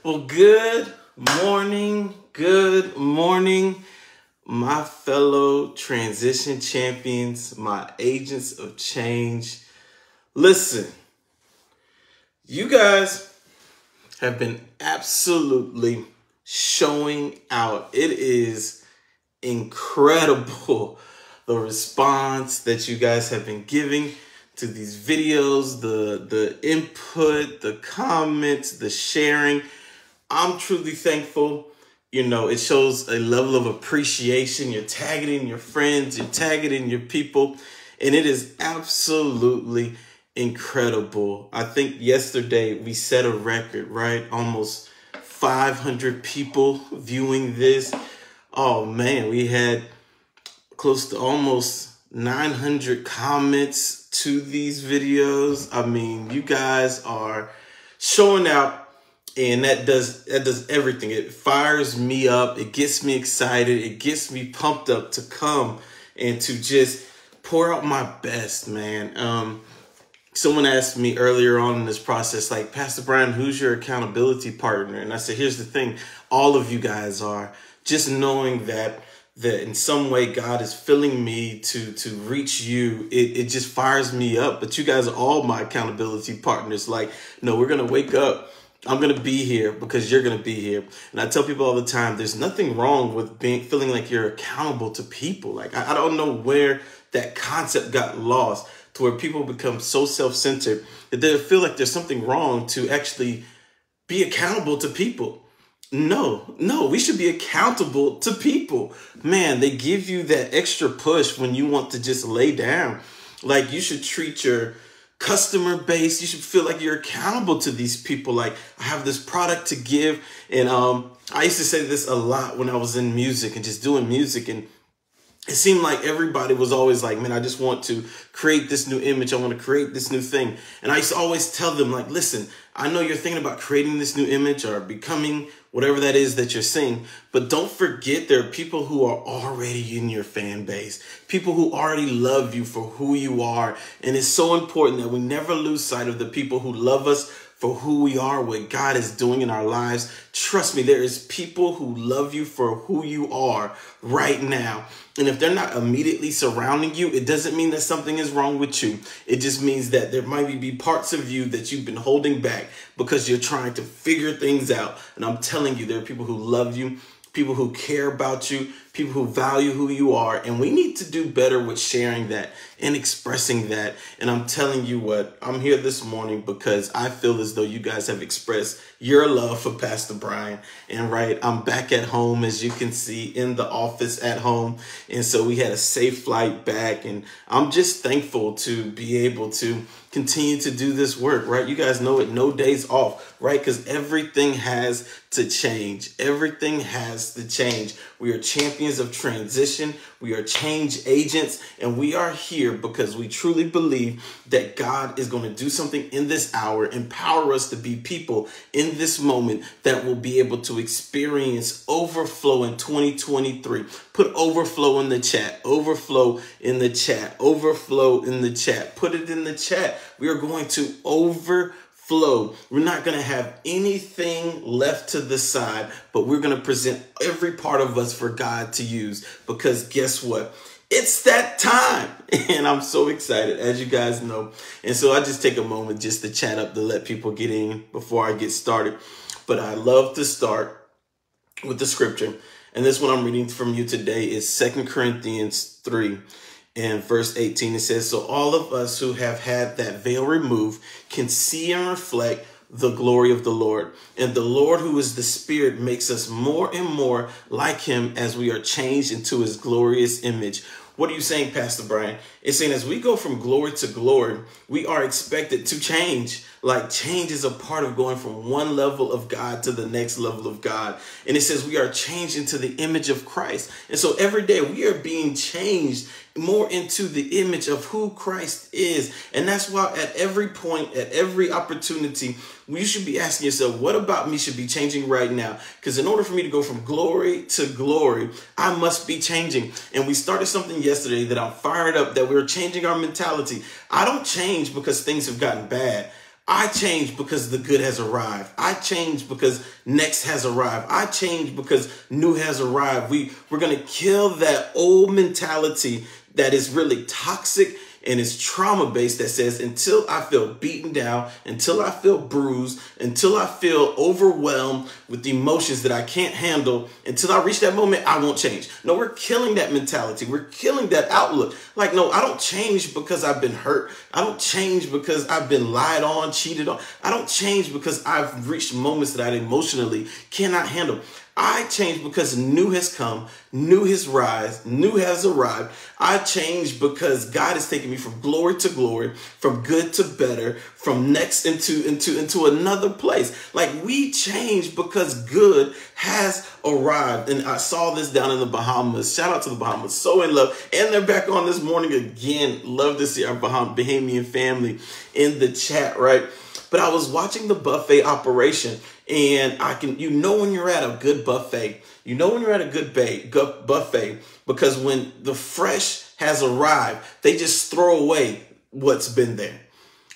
Well, good morning, my fellow transition champions, my agents of change. Listen, you guys have been absolutely showing out. It is incredible the response that you guys have been giving to these videos, the input, the comments, the sharing. I'm truly thankful. You know, it shows a level of appreciation. You're tagging in your friends, you're tagging in your people, and it is absolutely incredible. I think yesterday we set a record, right? Almost 500 people viewing this. Oh man, we had close to almost 900 comments to these videos. I mean, you guys are showing out. And that does everything. It fires me up. It gets me excited. It gets me pumped up to come and to just pour out my best, man. Someone asked me earlier on in this process, like, Pastor Brian, who's your accountability partner? And I said, here's the thing. All of you guys are. Just knowing that in some way God is filling me to reach you, it just fires me up. But you guys are all my accountability partners. Like, no, we're going to wake up. I'm going to be here because you're going to be here. And I tell people all the time, there's nothing wrong with feeling like you're accountable to people. Like, I don't know where that concept got lost to where people become so self-centered that they feel like there's something wrong to actually be accountable to people. No, we should be accountable to people. Man, they give you that extra push when you want to just lay down. Like, you should treat your customer base, you should feel like you're accountable to these people. Like, I have this product to give. And I used to say this a lot when I was in music and just doing music. And it seemed like everybody was always like, man, I just want to create this new image. I want to create this new thing. And I used to always tell them, like, listen, I know you're thinking about creating this new image or becoming whatever that is that you're saying, but don't forget there are people who are already in your fan base, people who already love you for who you are. And it's so important that we never lose sight of the people who love us for who we are, what God is doing in our lives. Trust me, there is people who love you for who you are right now. And if they're not immediately surrounding you, it doesn't mean that something is wrong with you. It just means that there might be parts of you that you've been holding back because you're trying to figure things out. And I'm telling you, there are people who love you, people who care about you, people who value who you are. And we need to do better with sharing that and expressing that. And I'm telling you what, I'm here this morning because I feel as though you guys have expressed your love for Pastor Brian. And right, I'm back at home, as you can see, in the office at home. And so we had a safe flight back. And I'm just thankful to be able to continue to do this work, right? You guys know it, no days off, right? Because everything has to change. Everything has to change. We are champions of transition. We are change agents, and we are here because we truly believe that God is going to do something in this hour, empower us to be people in this moment that will be able to experience overflow in 2023. Put overflow in the chat, overflow in the chat, overflow in the chat. Put it in the chat. We are going to overflow. We're not going to have anything left to the side, but we're going to present every part of us for God to use, because guess what? It's that time. And I'm so excited, as you guys know. And so I just take a moment just to chat up, to let people get in before I get started. But I love to start with the scripture. And this one I'm reading from you today is 2 Corinthians 3. And verse 18, it says, so all of us who have had that veil removed can see and reflect the glory of the Lord. And the Lord, who is the Spirit, makes us more and more like him as we are changed into his glorious image. What are you saying, Pastor Brian? It's saying as we go from glory to glory, we are expected to change. Like, change is a part of going from one level of God to the next level of God. And it says we are changed into the image of Christ. And so every day we are being changed more into the image of who Christ is. And that's why at every point, at every opportunity, you should be asking yourself, what about me should be changing right now? Because in order for me to go from glory to glory, I must be changing. And we started something yesterday that I'm fired up, that we're changing our mentality. I don't change because things have gotten bad. I change because the good has arrived. I change because next has arrived. I change because new has arrived. We're going to kill that old mentality that is really toxic and it's trauma-based, that says until I feel beaten down, until I feel bruised, until I feel overwhelmed with the emotions that I can't handle, until I reach that moment, I won't change. No, we're killing that mentality. We're killing that outlook. Like, no, I don't change because I've been hurt. I don't change because I've been lied on, cheated on. I don't change because I've reached moments that I emotionally cannot handle. I change because new has come, new has arrived. I change because God is taking me from glory to glory, from good to better, from next into another place. Like, we change because good has arrived. And I saw this down in the Bahamas. Shout out to the Bahamas. So in love. And they're back on this morning again. Love to see our Bahamian family in the chat, right? But I was watching the buffet operation, and when you're at a good buffet, buffet, because when the fresh has arrived, they just throw away what's been there.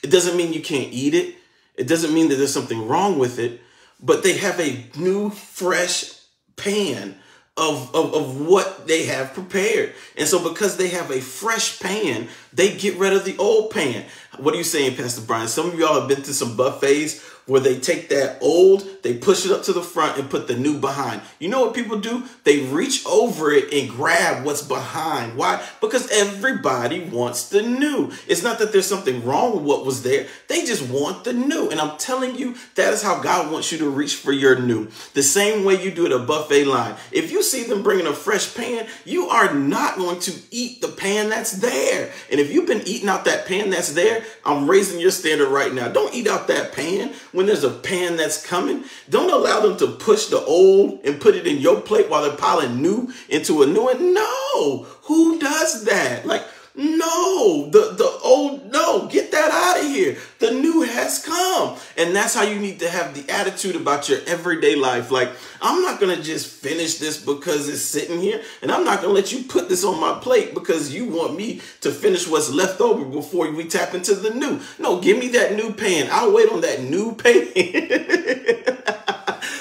It doesn't mean you can't eat it. It doesn't mean that there's something wrong with it, but they have a new, fresh pan of what they have prepared. And so because they have a fresh pan, they get rid of the old pan. What are you saying, Pastor Brian? Some of y'all have been to some buffets where they take that old, they push it up to the front and put the new behind. You know what people do? They reach over it and grab what's behind. Why? Because everybody wants the new. It's not that there's something wrong with what was there. They just want the new. And I'm telling you, that is how God wants you to reach for your new. The same way you do at a buffet line. If you see them bringing a fresh pan, you are not going to eat the pan that's there. And if you've been eating out that pan that's there, I'm raising your standard right now. Don't eat out that pan when there's a pan that's coming. Don't allow them to push the old and put it in your plate while they're piling new into a new one. No, who does that? Like, no, the old, no, get that out of here. The new has come. And that's how you need to have the attitude about your everyday life. Like, I'm not going to just finish this because it's sitting here. And I'm not going to let you put this on my plate because you want me to finish what's left over before we tap into the new. No, give me that new pan. I'll wait on that new pan.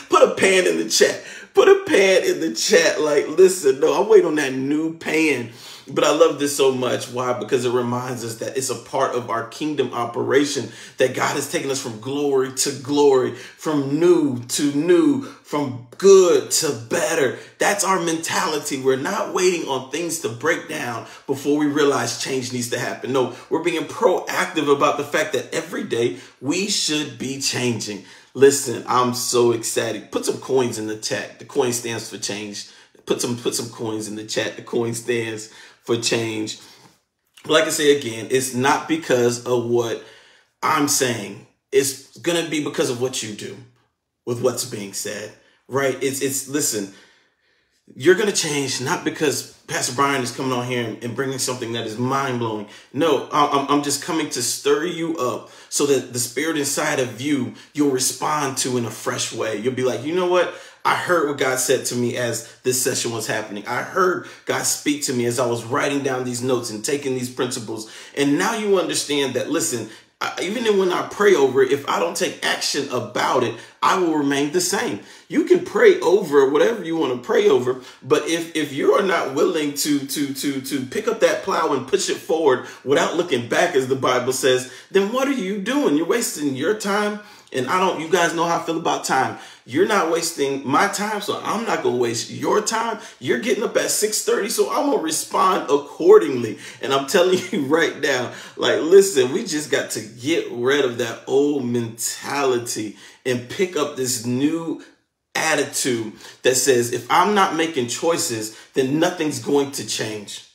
Put a pan in the chat. Put a pan in the chat. Like, listen, no, I'll wait on that new pan. But I love this so much. Why? Because it reminds us that it's a part of our kingdom operation, that God has taken us from glory to glory, from new to new, from good to better. That's our mentality. We're not waiting on things to break down before we realize change needs to happen. No, we're being proactive about the fact that every day we should be changing. Listen, I'm so excited. Put some coins in the chat. The coin stands for change. Put some coins in the chat. The coin stands for change. Like I say again, it's not because of what I'm saying. It's going to be because of what you do with what's being said, right? Listen, you're going to change not because Pastor Brian is coming on here and bringing something that is mind-blowing. No, I'm just coming to stir you up so that the spirit inside of you, you'll respond to in a fresh way. You'll be like, you know what? I heard what God said to me as this session was happening. I heard God speak to me as I was writing down these notes and taking these principles. And now you understand that, listen, even when I pray over it, if I don't take action about it, I will remain the same. You can pray over whatever you want to pray over, but if you are not willing to pick up that plow and push it forward without looking back, as the Bible says, then what are you doing? You're wasting your time. And you guys know how I feel about time. You're not wasting my time, so I'm not going to waste your time. You're getting up at 6:30, so I'm going to respond accordingly. And I'm telling you right now, like, listen, we just got to get rid of that old mentality and pick up this new attitude that says, if I'm not making choices, then nothing's going to change.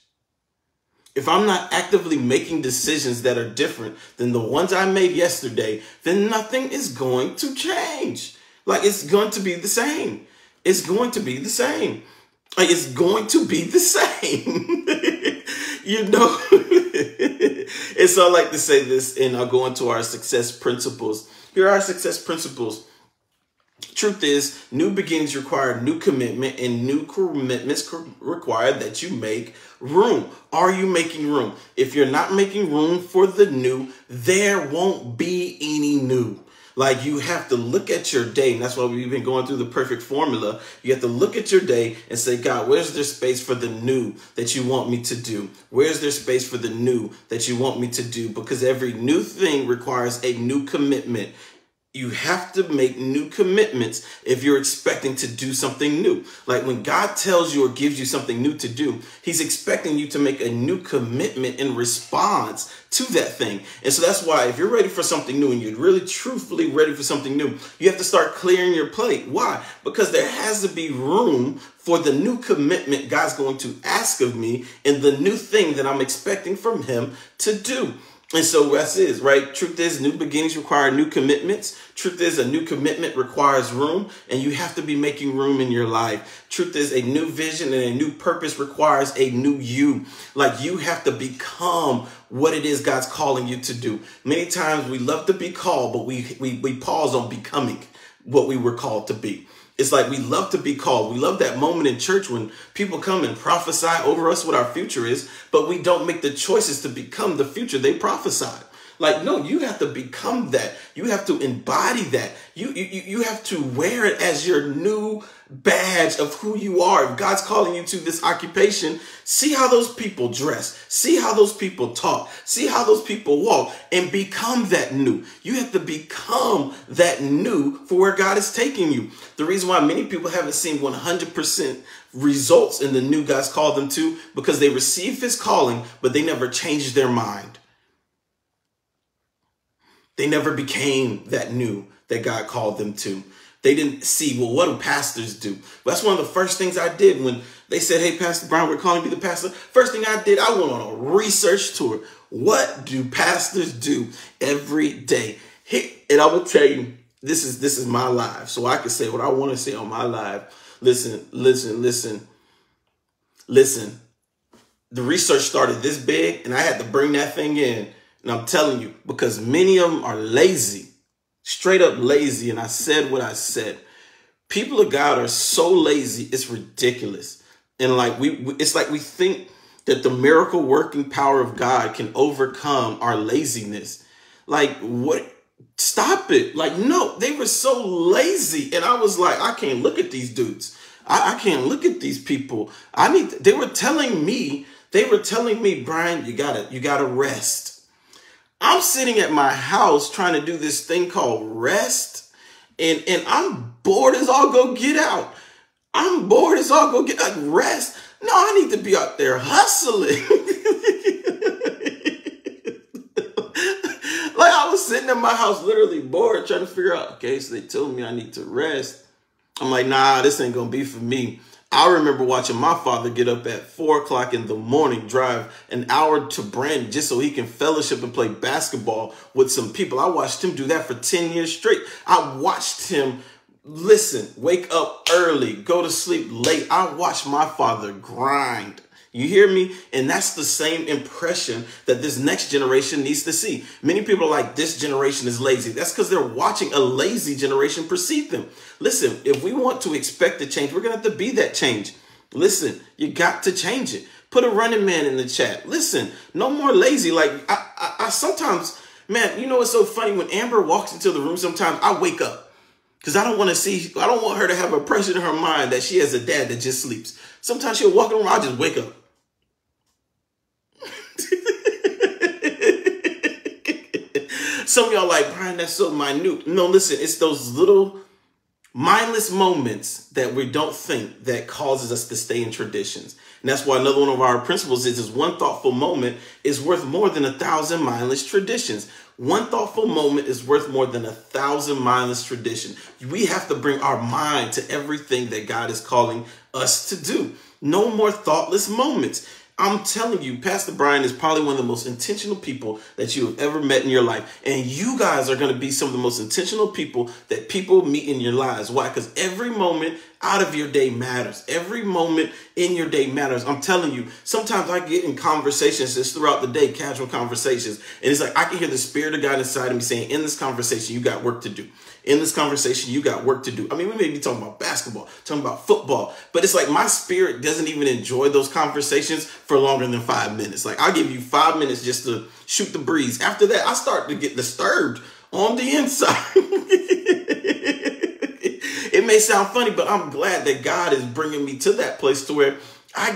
If I'm not actively making decisions that are different than the ones I made yesterday, then nothing is going to change. Like, it's going to be the same. It's going to be the same. Like, it's going to be the same. You know? And so I like to say this, and I'll go into our success principles. Here are our success principles. Truth is, new beginnings require new commitment, and new commitments require that you make room. Are you making room? If you're not making room for the new, there won't be any new. Like, you have to look at your day, and that's why we've been going through the perfect formula. You have to look at your day and say, God, where's there space for the new that you want me to do? Where's there space for the new that you want me to do? Because every new thing requires a new commitment. You have to make new commitments if you're expecting to do something new. Like, when God tells you or gives you something new to do, he's expecting you to make a new commitment in response to that thing. And so that's why if you're ready for something new and you're really truthfully ready for something new, you have to start clearing your plate. Why? Because there has to be room for the new commitment God's going to ask of me and the new thing that I'm expecting from him to do. And so that's it, right? Truth is, new beginnings require new commitments. Truth is, a new commitment requires room, and you have to be making room in your life. Truth is, a new vision and a new purpose requires a new you. Like, you have to become what it is God's calling you to do. Many times we love to be called, but we pause on becoming what we were called to be. It's like we love to be called. We love that moment in church when people come and prophesy over us what our future is, but we don't make the choices to become the future they prophesied. Like, no, you have to become that. You have to embody that. You have to wear it as your new badge of who you are. If God's calling you to this occupation, see how those people dress. See how those people talk. See how those people walk, and become that new. You have to become that new for where God is taking you. The reason why many people haven't seen 100% results in the new God's called them to, because they received his calling, but they never changed their mind. They never became that new that God called them to. They didn't see, well, what do pastors do? That's one of the first things I did when they said, hey, Pastor Brian, we're calling you the pastor. First thing I did, I went on a research tour. What do pastors do every day? And I will tell you, this is my live, so I can say what I want to say on my live. Listen. The research started this big, and I had to bring that thing in. And I'm telling you, because many of them are lazy, straight up lazy. And I said what I said. People of God are so lazy, it's ridiculous. And like it's like we think that the miracle working power of God can overcome our laziness. Like, what? Stop it. Like, no, they were so lazy. And I was like, I can't look at these dudes. I can't look at these people. They were telling me, Brian, you gotta rest. I'm sitting at my house trying to do this thing called rest, and I'm bored as all go get out. I'm bored as all go get out. Rest? No, I need to be out there hustling. Like, I was sitting in my house literally bored trying to figure out, okay, so they told me I need to rest. I'm like, nah, this ain't gonna be for me. I remember watching my father get up at 4 o'clock in the morning, drive an hour to Brandon just so he can fellowship and play basketball with some people. I watched him do that for 10 years straight. I watched him, wake up early, go to sleep late. I watched my father grind. You hear me? And that's the same impression that this next generation needs to see. Many people are like, this generation is lazy. That's because they're watching a lazy generation precede them. Listen, if we want to expect the change, we're going to have to be that change. Listen, you got to change it. Put a Running Man in the chat. Listen, no more lazy. Like, I sometimes, man, you know what's so funny? When Amber walks into the room, sometimes I wake up. Because I don't want her to have a impression in her mind that she has a dad that just sleeps. Sometimes she'll walk in the room, I'll just wake up. Some of y'all like, Brian, that's so minute. No, listen, it's those little mindless moments that we don't think that causes us to stay in traditions. And that's why another one of our principles is one thoughtful moment is worth more than 1,000 mindless traditions. One thoughtful moment is worth more than 1,000 mindless traditions. We have to bring our mind to everything that God is calling us to do. No more thoughtless moments. I'm telling you, Pastor Brian is probably one of the most intentional people that you have ever met in your life. And you guys are going to be some of the most intentional people that people meet in your lives. Why? Because every moment out of your day matters. Every moment in your day matters. I'm telling you, sometimes I get in conversations just throughout the day, casual conversations. And it's like I can hear the Spirit of God inside of me saying, in this conversation, you got work to do. in this conversation, you got work to do. I mean, we may be talking about basketball, talking about football, but it's like my spirit doesn't even enjoy those conversations for longer than 5 minutes. Like, I'll give you 5 minutes just to shoot the breeze. After that, I start to get disturbed on the inside. It may sound funny, but I'm glad that God is bringing me to that place to where I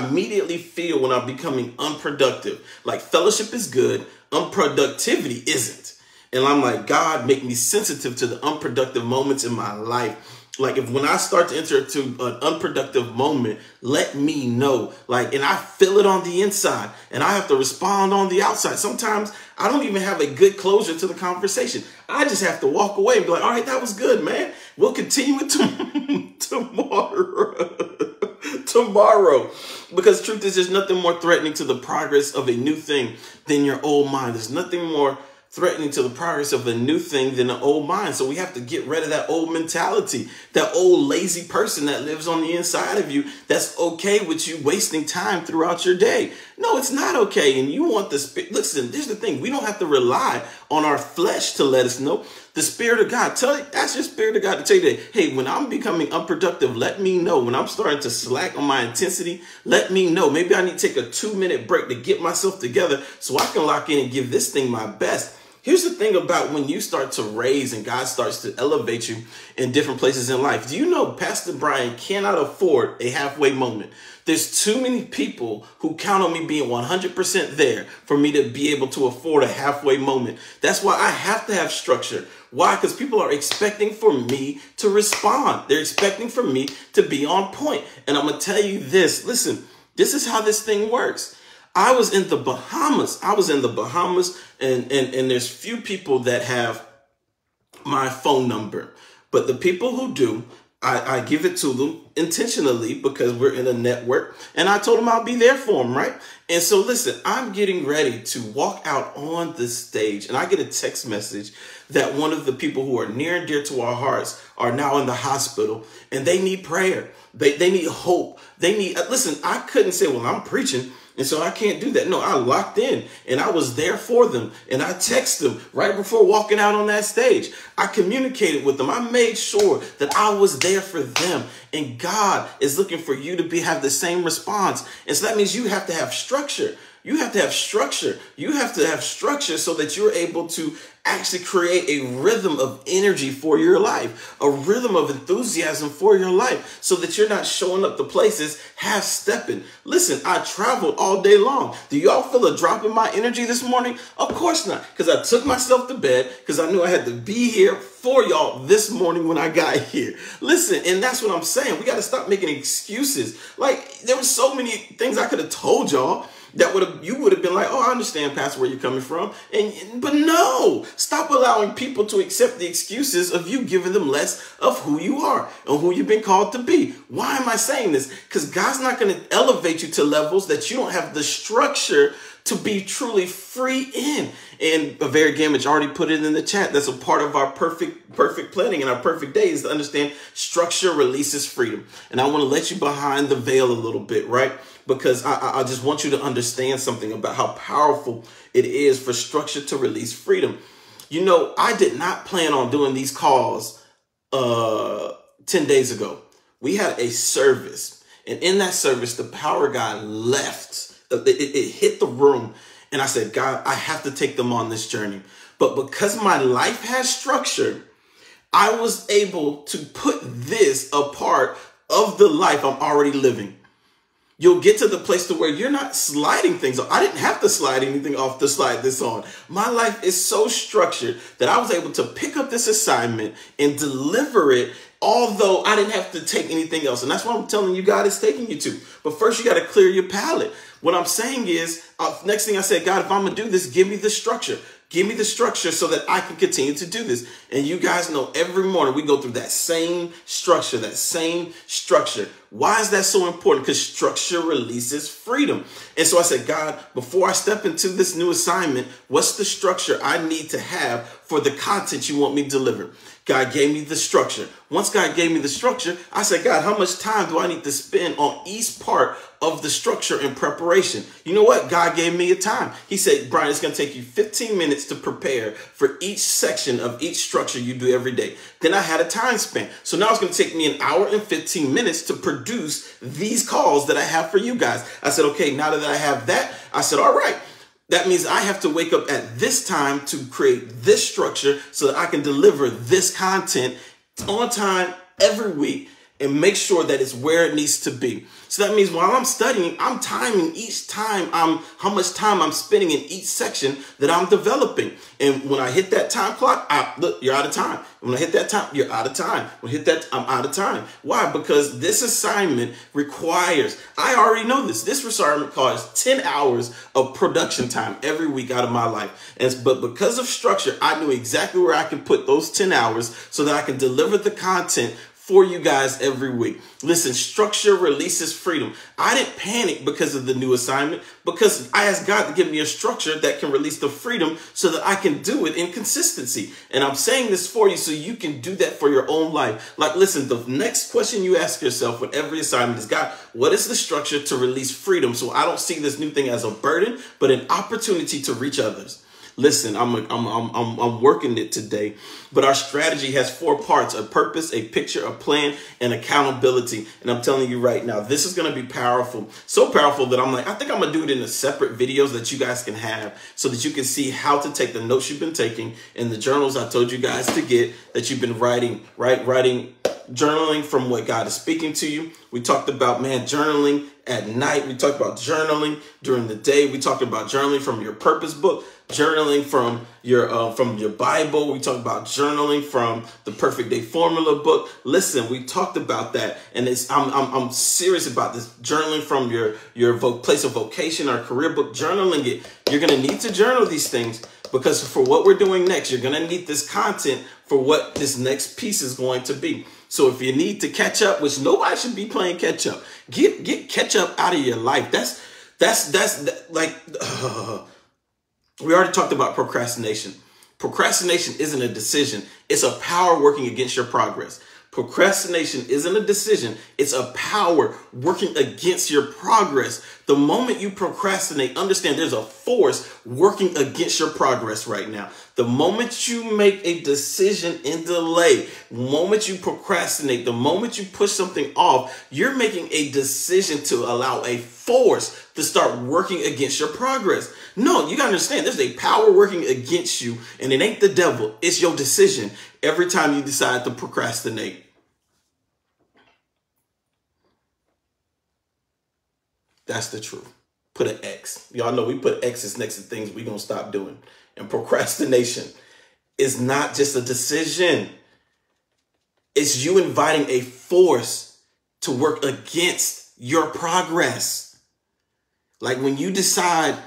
immediately feel when I'm becoming unproductive. Like, fellowship is good, unproductivity isn't. And I'm like, God, make me sensitive to the unproductive moments in my life. Like, when I start to enter into an unproductive moment, let me know. Like, and I feel it on the inside and I have to respond on the outside. Sometimes I don't even have a good closure to the conversation. I just have to walk away and be like, all right, that was good, man. We'll continue it tomorrow. Because truth is, there's nothing more threatening to the progress of a new thing than your old mind. There's nothing more threatening to the progress of a new thing than an old mind. So we have to get rid of that old mentality, that old lazy person that lives on the inside of you that's okay with you wasting time throughout your day. No, it's not okay. And you want the spirit. Listen, here's the thing. We don't have to rely on our flesh to let us know. The Spirit of God, ask your Spirit of God to tell you that, hey, when I'm becoming unproductive, let me know. When I'm starting to slack on my intensity, let me know. Maybe I need to take a 2-minute break to get myself together so I can lock in and give this thing my best. Here's the thing about when you start to raise and God starts to elevate you in different places in life. Do you know Pastor Brian cannot afford a halfway moment? There's too many people who count on me being 100% there for me to be able to afford a halfway moment. That's why I have to have structure. Why? Because people are expecting for me to respond. They're expecting for me to be on point. And I'm going to tell you this. Listen, this is how this thing works. I was in the Bahamas. And there's few people that have my phone number. But the people who do, I give it to them intentionally because we're in a network. And I told them I'll be there for them, right? And so listen, I'm getting ready to walk out on the stage. And I get a text message that one of the people who are near and dear to our hearts are now in the hospital. And they need prayer. They need hope. They need, listen, I couldn't say, well, I'm preaching, and so I can't do that. No, I locked in and I was there for them. And I texted them right before walking out on that stage. I communicated with them. I made sure that I was there for them. And God is looking for you to have the same response. And so that means you have to have structure. You have to have structure. You have to have structure so that you're able to actually create a rhythm of energy for your life, a rhythm of enthusiasm for your life, so that you're not showing up to places half-stepping. Listen, I traveled all day long. Do y'all feel a drop in my energy this morning? Of course not, because I took myself to bed because I knew I had to be here for y'all this morning when I got here. Listen, and that's what I'm saying. We got to stop making excuses. Like, there were so many things I could have told y'all that you would have been like, oh, I understand, Pastor, where you're coming from. But no, stop allowing people to accept the excuses of you giving them less of who you are and who you've been called to be. Why am I saying this? Because God's not going to elevate you to levels that you don't have the structure to be truly free in. And Very Gamage already put it in the chat. That's a part of our perfect planning and our perfect day is to understand structure releases freedom. And I want to let you behind the veil a little bit, right? Because I just want you to understand something about how powerful it is for structure to release freedom. You know, I did not plan on doing these calls 10 days ago. We had a service, and in that service, the power guy left. It hit the room, and I said, God, I have to take them on this journey. But because my life has structure, I was able to put this a part of the life I'm already living. You'll get to the place to where you're not sliding things off. I didn't have to slide anything off to slide this on. My life is so structured that I was able to pick up this assignment and deliver it, although I didn't have to take anything else. And that's what I'm telling you God is taking you to. But first, you got to clear your palate. What I'm saying is, next thing I said, God, if I'm going to do this, give me the structure. Give me the structure so that I can continue to do this. And you guys know every morning we go through that same structure, Why is that so important? Because structure releases freedom. And so I said, God, before I step into this new assignment, what's the structure I need to have for the content you want me to deliver. God gave me the structure. Once God gave me the structure, I said, God, how much time do I need to spend on each part of the structure in preparation? You know what? God gave me a time. He said, Brian, it's going to take you 15 minutes to prepare for each section of each structure you do every day. Then I had a time span. So now it's going to take me an hour and 15 minutes to produce these calls that I have for you guys. I said, okay, now that I have that, I said, all right. That means I have to wake up at this time to create this structure so that I can deliver this content on time every week and make sure that it's where it needs to be. So that means while I'm studying, I'm timing each time how much time I'm spending in each section that I'm developing. And when I hit that time clock, look, you're out of time. When I hit that time, you're out of time. When I hit that, I'm out of time. Why? Because this assignment requires, I already know this assignment requires 10 hours of production time every week out of my life. But because of structure, I knew exactly where I can put those 10 hours so that I can deliver the content for you guys every week. Listen, structure releases freedom. I didn't panic because of the new assignment, because I asked God to give me a structure that can release the freedom so that I can do it in consistency. And I'm saying this for you so you can do that for your own life. Like, listen, the next question you ask yourself with every assignment is, God, what is the structure to release freedom so I don't see this new thing as a burden, but an opportunity to reach others? Listen, I'm working it today, but our strategy has 4 parts: a purpose, a picture, a plan, and accountability. And I'm telling you right now, this is going to be powerful. So powerful that I'm like, I think I'm going to do it in a separate videos that you guys can have so that you can see how to take the notes you've been taking and the journals I told you guys to get that you've been writing, journaling from what God is speaking to you. We talked about, journaling at night. We talked about journaling during the day. We talked about journaling from your purpose book, journaling from your Bible. We talked about journaling from the Perfect Day Formula book. Listen, we talked about that, and I'm serious about this. Journaling from your place of vocation or career book, journaling it. You're going to need to journal these things, because for what we're doing next, you're going to need this content for what this next piece is going to be. So if you need to catch up, which nobody should be playing catch up, get catch up out of your life. We already talked about procrastination. Procrastination isn't a decision. It's a power working against your progress. Procrastination isn't a decision. It's a power working against your progress. The moment you procrastinate, understand there's a force working against your progress right now. The moment you make a decision in delay, the moment you procrastinate, the moment you push something off, you're making a decision to allow a force to start working against your progress. No, you gotta understand there's a power working against you, and it ain't the devil. It's your decision every time you decide to procrastinate. That's the truth. Put an X. Y'all know we put X's next to things we're gonna stop doing. And procrastination is not just a decision. It's you inviting a force to work against your progress. Like when you decide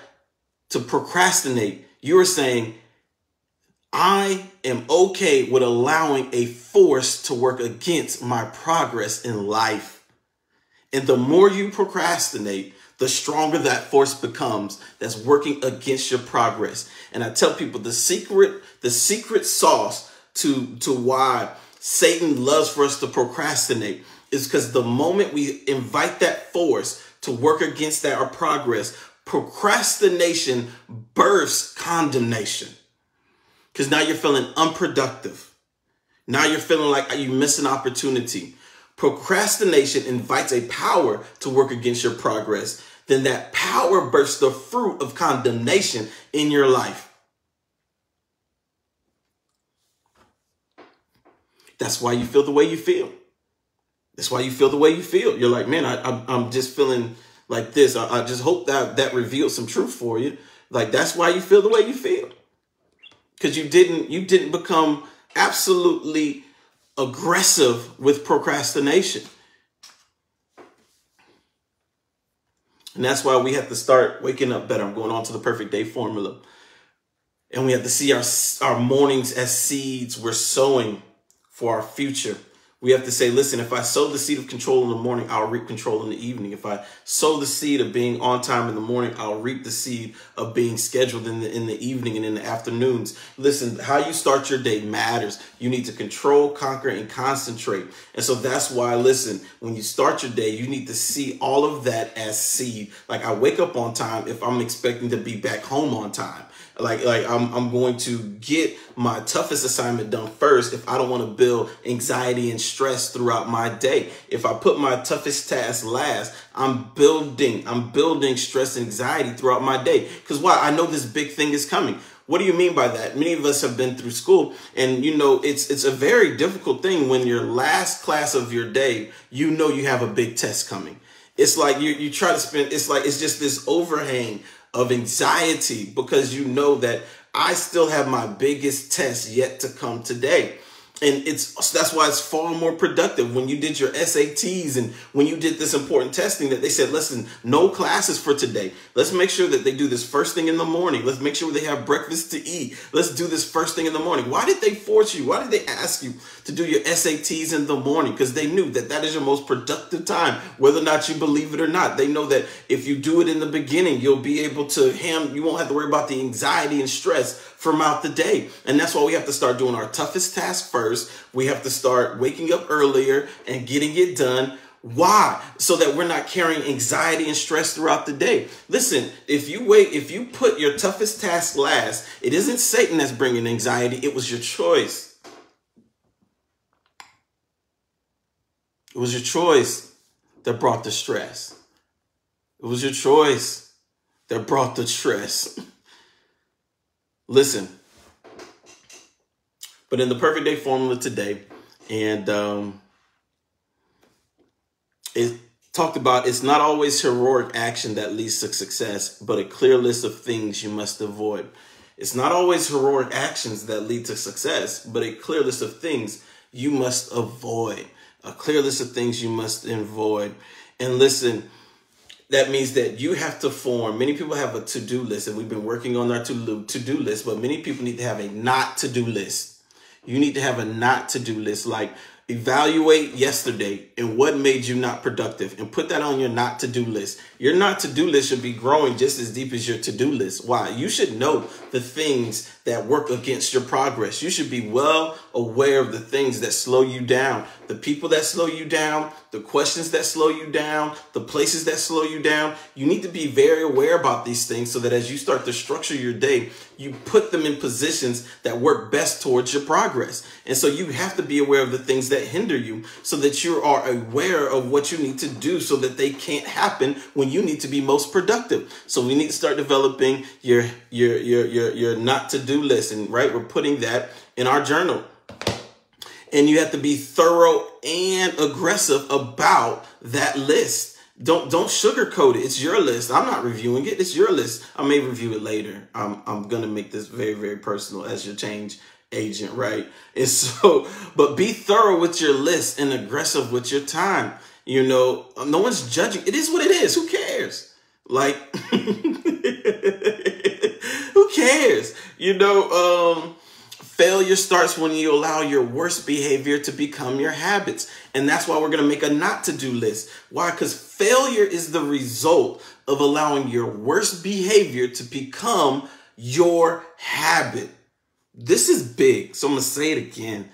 to procrastinate, you're saying, I am okay with allowing a force to work against my progress in life. And the more you procrastinate, the stronger that force becomes that's working against your progress. And I tell people the secret sauce to why Satan loves for us to procrastinate is because the moment we invite that force to work against our progress, procrastination births condemnation. Because now you're feeling unproductive. Now you're feeling like you miss an opportunity. Procrastination invites a power to work against your progress. Then that power births the fruit of condemnation in your life. That's why you feel the way you feel. That's why you feel the way you feel. You're like, man, I'm just feeling like this. I just hope that revealed some truth for you. Like, that's why you feel the way you feel. Because you didn't become absolutely aggressive with procrastination. And that's why we have to start waking up better. I'm going on to the Perfect Day Formula. And we have to see our mornings as seeds we're sowing for our future. We have to say, listen, if I sow the seed of control in the morning, I'll reap control in the evening. If I sow the seed of being on time in the morning, I'll reap the seed of being scheduled in the evening and in the afternoons. Listen, how you start your day matters. You need to control, conquer, and concentrate. And so that's why, listen, when you start your day, you need to see all of that as seed. Like, I wake up on time if I'm expecting to be back home on time. Like I'm going to get my toughest assignment done first if I don't want to build anxiety and stress throughout my day. If I put my toughest task last, I'm building stress and anxiety throughout my day. Because why? I know this big thing is coming. What do you mean by that? Many of us have been through school, and you know it's a very difficult thing when your last class of your day, you know you have a big test coming. It's like you try to spend, it's just this overhang of anxiety because you know that I still have my biggest test yet to come today. And that's why it's far more productive when you did your SATs and when you did this important testing that they said, listen, no classes for today. Let's make sure that they do this first thing in the morning. Let's make sure they have breakfast to eat. Let's do this first thing in the morning. Why did they force you? Why did they ask you to do your SATs in the morning? Because they knew that that is your most productive time, whether or not you believe it or not. They know that if you do it in the beginning, you'll be able to you won't have to worry about the anxiety and stress throughout the day. And that's why we have to start doing our toughest task first. We have to start waking up earlier and getting it done. Why? So that we're not carrying anxiety and stress throughout the day. Listen, if you put your toughest task last, it isn't Satan that's bringing anxiety. It was your choice. It was your choice that brought the stress. It was your choice that brought the stress. Listen, but in the Perfect Day Formula today, and it talked about it's not always heroic action that leads to success, but a clear list of things you must avoid. It's not always heroic actions that lead to success, but a clear list of things you must avoid. A clear list of things you must avoid. And listen, that means that you have to form, many people have a to-do list, and we've been working on our to-do list, but many people need to have a not to-do list. You need to have a not to-do list, like evaluate yesterday and what made you not productive and put that on your not to-do list. Your not to-do list should be growing just as deep as your to-do list. Why? You should know the things that work against your progress. You should be well aware of the things that slow you down, the people that slow you down, the questions that slow you down, the places that slow you down. You need to be very aware about these things so that as you start to structure your day, you put them in positions that work best towards your progress. And so you have to be aware of the things that hinder you so that you are aware of what you need to do so that they can't happen when you need to be most productive. So we need to start developing your not to do list. And right, we're putting that in our journal. And you have to be thorough and aggressive about that list. Don't sugarcoat it. It's your list. I'm not reviewing it. It's your list. I may review it later. I'm going to make this very, very personal as your change agent, right? And so, but be thorough with your list and aggressive with your time. You know, no one's judging. It is what it is. Who cares? Like, who cares? You know, failure starts when you allow your worst behavior to become your habits. And that's why we're going to make a not to do list. Why? Because failure is the result of allowing your worst behavior to become your habit. This is big. So I'm going to say it again.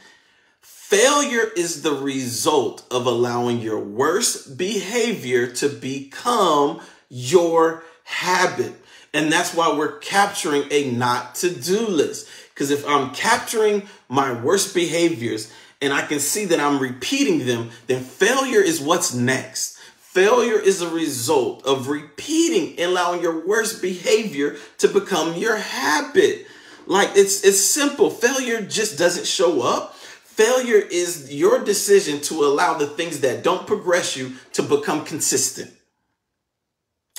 Failure is the result of allowing your worst behavior to become your habit. And that's why we're capturing a not to do list. Because if I'm capturing my worst behaviors and I can see that I'm repeating them, then failure is what's next. Failure is a result of repeating and allowing your worst behavior to become your habit. Like it's simple. Failure just doesn't show up. Failure is your decision to allow the things that don't progress you to become consistent.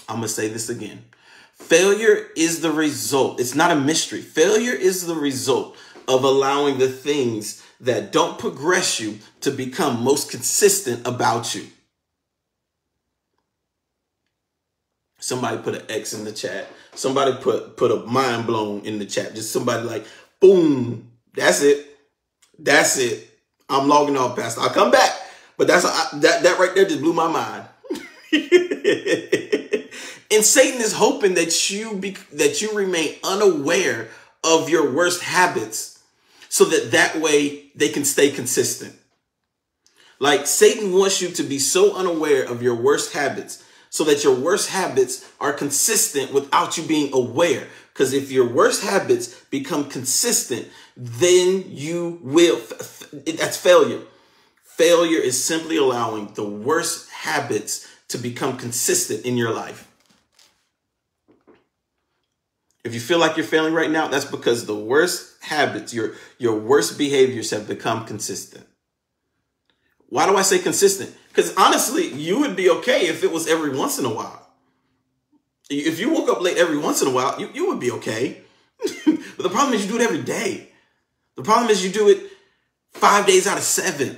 I'm going to say this again. Failure is the result. It's not a mystery. Failure is the result of allowing the things that don't progress you to become most consistent about you. Somebody put an X in the chat. Somebody put a mind blown in the chat. Just somebody like, boom, that's it. That's it. I'm logging off, Pastor. I'll come back. But that right there just blew my mind. And Satan is hoping that you remain unaware of your worst habits so that way they can stay consistent. Like Satan wants you to be so unaware of your worst habits so that your worst habits are consistent without you being aware. Because if your worst habits become consistent, then you will, that's failure. Failure is simply allowing the worst habits to become consistent in your life. If you feel like you're failing right now, that's because the worst habits, your worst behaviors have become consistent. Why do I say consistent? Because honestly, you would be okay if it was every once in a while. If you woke up late every once in a while, you would be okay. But the problem is you do it every day. The problem is you do it 5 days out of 7.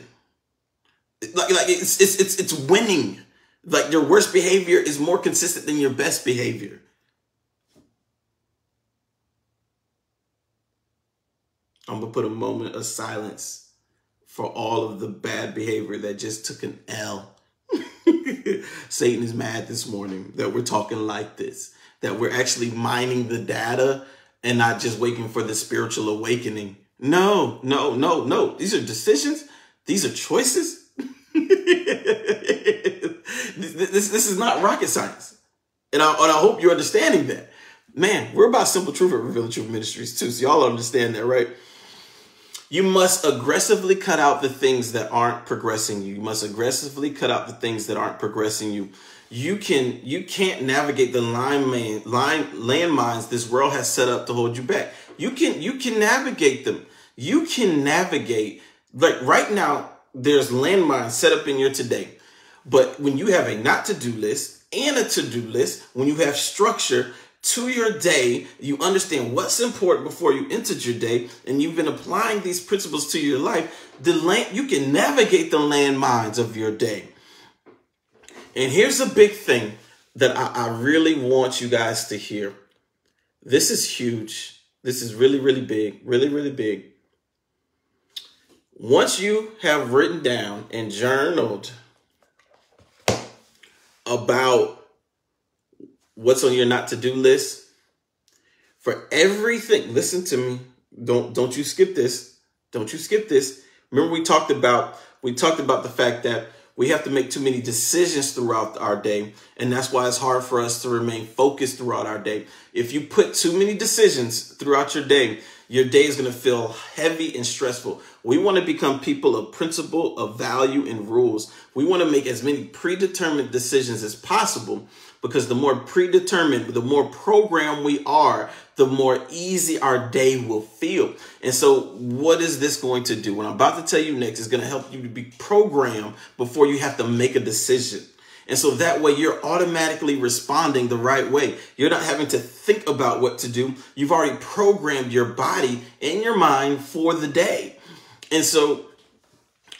Like it's winning. Like your worst behavior is more consistent than your best behavior. I'm going to put a moment of silence for all of the bad behavior that just took an L. Satan is mad this morning that we're talking like this, that we're actually mining the data and not just waiting for the spiritual awakening. No. These are decisions. These are choices. This is not rocket science. And I hope you're understanding that. Man, we're about simple truth at Revealing Truth Ministries too. So y'all understand that, right? You must aggressively cut out the things that aren't progressing you. You must aggressively cut out the things that aren't progressing you. You can't navigate the landmines this world has set up to hold you back. You can navigate them. You can navigate, like right now, there's landmines set up in your today. But when you have a not to-do list and a to-do list, when you have structure to your day, you understand what's important before you entered your day, and you've been applying these principles to your life, you can navigate the landmines of your day. And here's a big thing that I really want you guys to hear. This is huge. This is really, really big, really, really big. Once you have written down and journaled about what's on your not to do list, for everything, listen to me. Don't you skip this. Don't you skip this. Remember we talked about the fact that we have to make too many decisions throughout our day. And that's why it's hard for us to remain focused throughout our day. If you put too many decisions throughout your day is going to feel heavy and stressful. We want to become people of principle, of value, and rules. We want to make as many predetermined decisions as possible, because the more predetermined, the more programmed we are, the more easy our day will feel. And so what is this going to do? What I'm about to tell you next is going to help you to be programmed before you have to make a decision. And so that way you're automatically responding the right way. You're not having to think about what to do. You've already programmed your body and your mind for the day. And so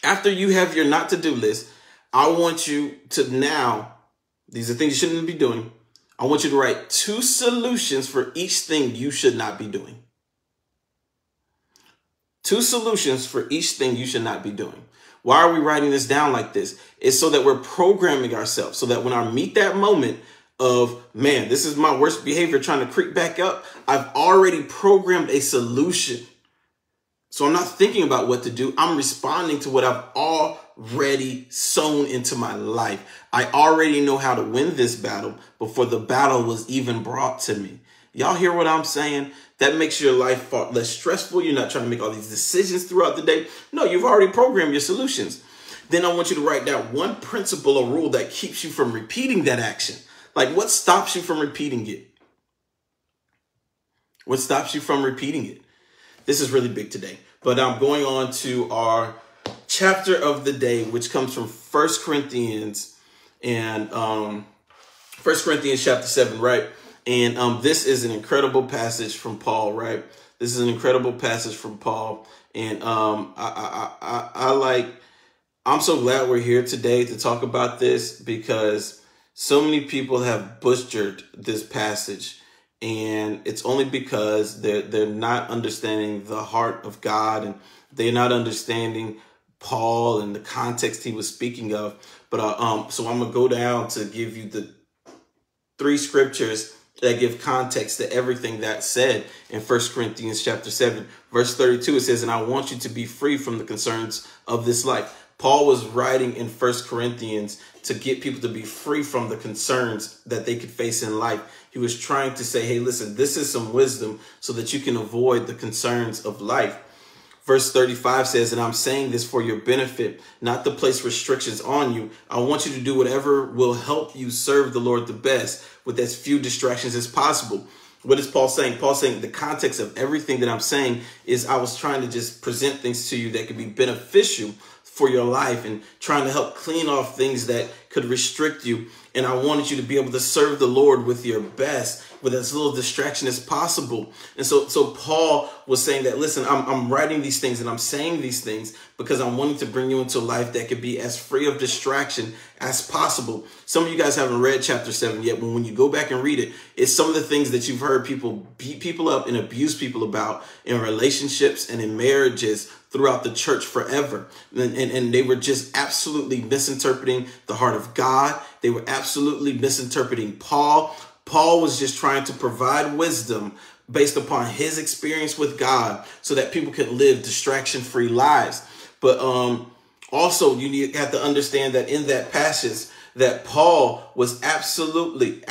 after you have your not to do list, I want you to now, these are things you shouldn't be doing. I want you to write 2 solutions for each thing you should not be doing. 2 solutions for each thing you should not be doing. Why are we writing this down like this? It's so that we're programming ourselves, so that when I meet that moment of, man, this is my worst behavior trying to creep back up, I've already programmed a solution. So I'm not thinking about what to do. I'm responding to what I've already sown into my life. I already know how to win this battle before the battle was even brought to me. Y'all hear what I'm saying? That makes your life far less stressful. You're not trying to make all these decisions throughout the day. No, you've already programmed your solutions. Then I want you to write down 1 principle or rule that keeps you from repeating that action. Like, what stops you from repeating it? What stops you from repeating it? This is really big today. But I'm going on to our chapter of the day, which comes from 1 Corinthians and 1 Corinthians chapter 7, right? And this is an incredible passage from Paul, right? This is an incredible passage from Paul. And I'm so glad we're here today to talk about this, because so many people have butchered this passage. And it's only because they're not understanding the heart of God, and they're not understanding Paul and the context he was speaking of. But so I'm going to go down to give you the 3 scriptures that give context to everything that's said in 1 Corinthians chapter 7, verse 32. It says, and I want you to be free from the concerns of this life. Paul was writing in 1 Corinthians to get people to be free from the concerns that they could face in life. He was trying to say, hey, listen, this is some wisdom so that you can avoid the concerns of life. Verse 35 says, and I'm saying this for your benefit, not to place restrictions on you. I want you to do whatever will help you serve the Lord the best with as few distractions as possible. What is Paul saying? Paul's saying the context of everything that I'm saying is I was trying to just present things to you that could be beneficial for your life and trying to help clean off things that could restrict you. And I wanted you to be able to serve the Lord with your best, with as little distraction as possible. And so Paul was saying that, listen, I'm writing these things and I'm saying these things because I'm wanting to bring you into a life that could be as free of distraction as possible. Some of you guys haven't read chapter 7 yet, but when you go back and read it, it's some of the things that you've heard people beat people up and abuse people about in relationships and in marriages throughout the church forever. And they were just absolutely misinterpreting the heart of God. They were absolutely misinterpreting Paul. Paul was just trying to provide wisdom based upon his experience with God so that people could live distraction-free lives. But also you have to understand that in that passage that Paul was absolutely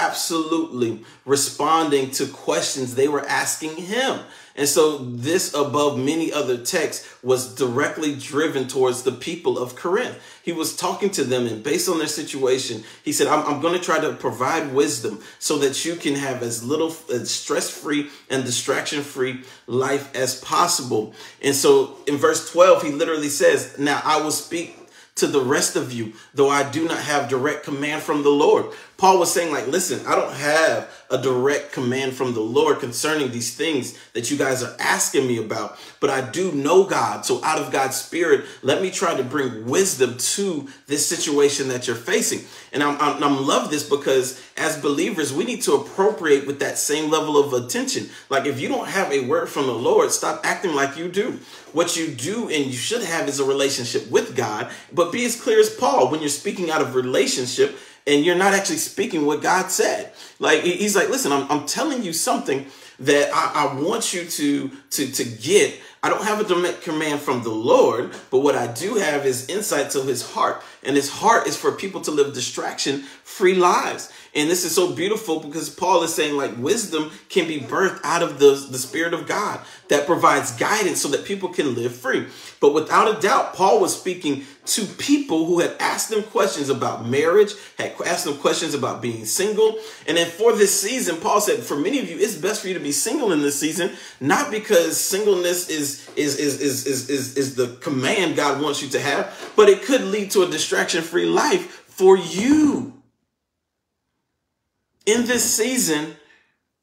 responding to questions they were asking him. And so this, above many other texts, was directly driven towards the people of Corinth. He was talking to them, and based on their situation, he said, I'm going to try to provide wisdom so that you can have as little stress-free and distraction-free life as possible. And so in verse 12, he literally says, now I will speak to the rest of you, though I do not have direct command from the Lord. Paul was saying, like, listen, I don't have a direct command from the Lord concerning these things that you guys are asking me about, but I do know God. So out of God's spirit, let me try to bring wisdom to this situation that you're facing. And I'm love this because as believers, we need to appropriate with that same level of attention. Like, if you don't have a word from the Lord, stop acting like you do. What you do and you should have is a relationship with God, but be as clear as Paul when you're speaking out of relationship and you're not actually speaking what God said. Like, he's like, listen, I'm telling you something that I want you to get. I don't have a direct command from the Lord, but what I do have is insight to his heart. And his heart is for people to live distraction-free lives. And this is so beautiful because Paul is saying, like, wisdom can be birthed out of the Spirit of God that provides guidance so that people can live free. But without a doubt, Paul was speaking to people who had asked them questions about marriage, had asked them questions about being single. And then for this season, Paul said, for many of you, it's best for you to be single in this season, not because singleness is the command God wants you to have, but it could lead to a distraction-free life for you. In this season,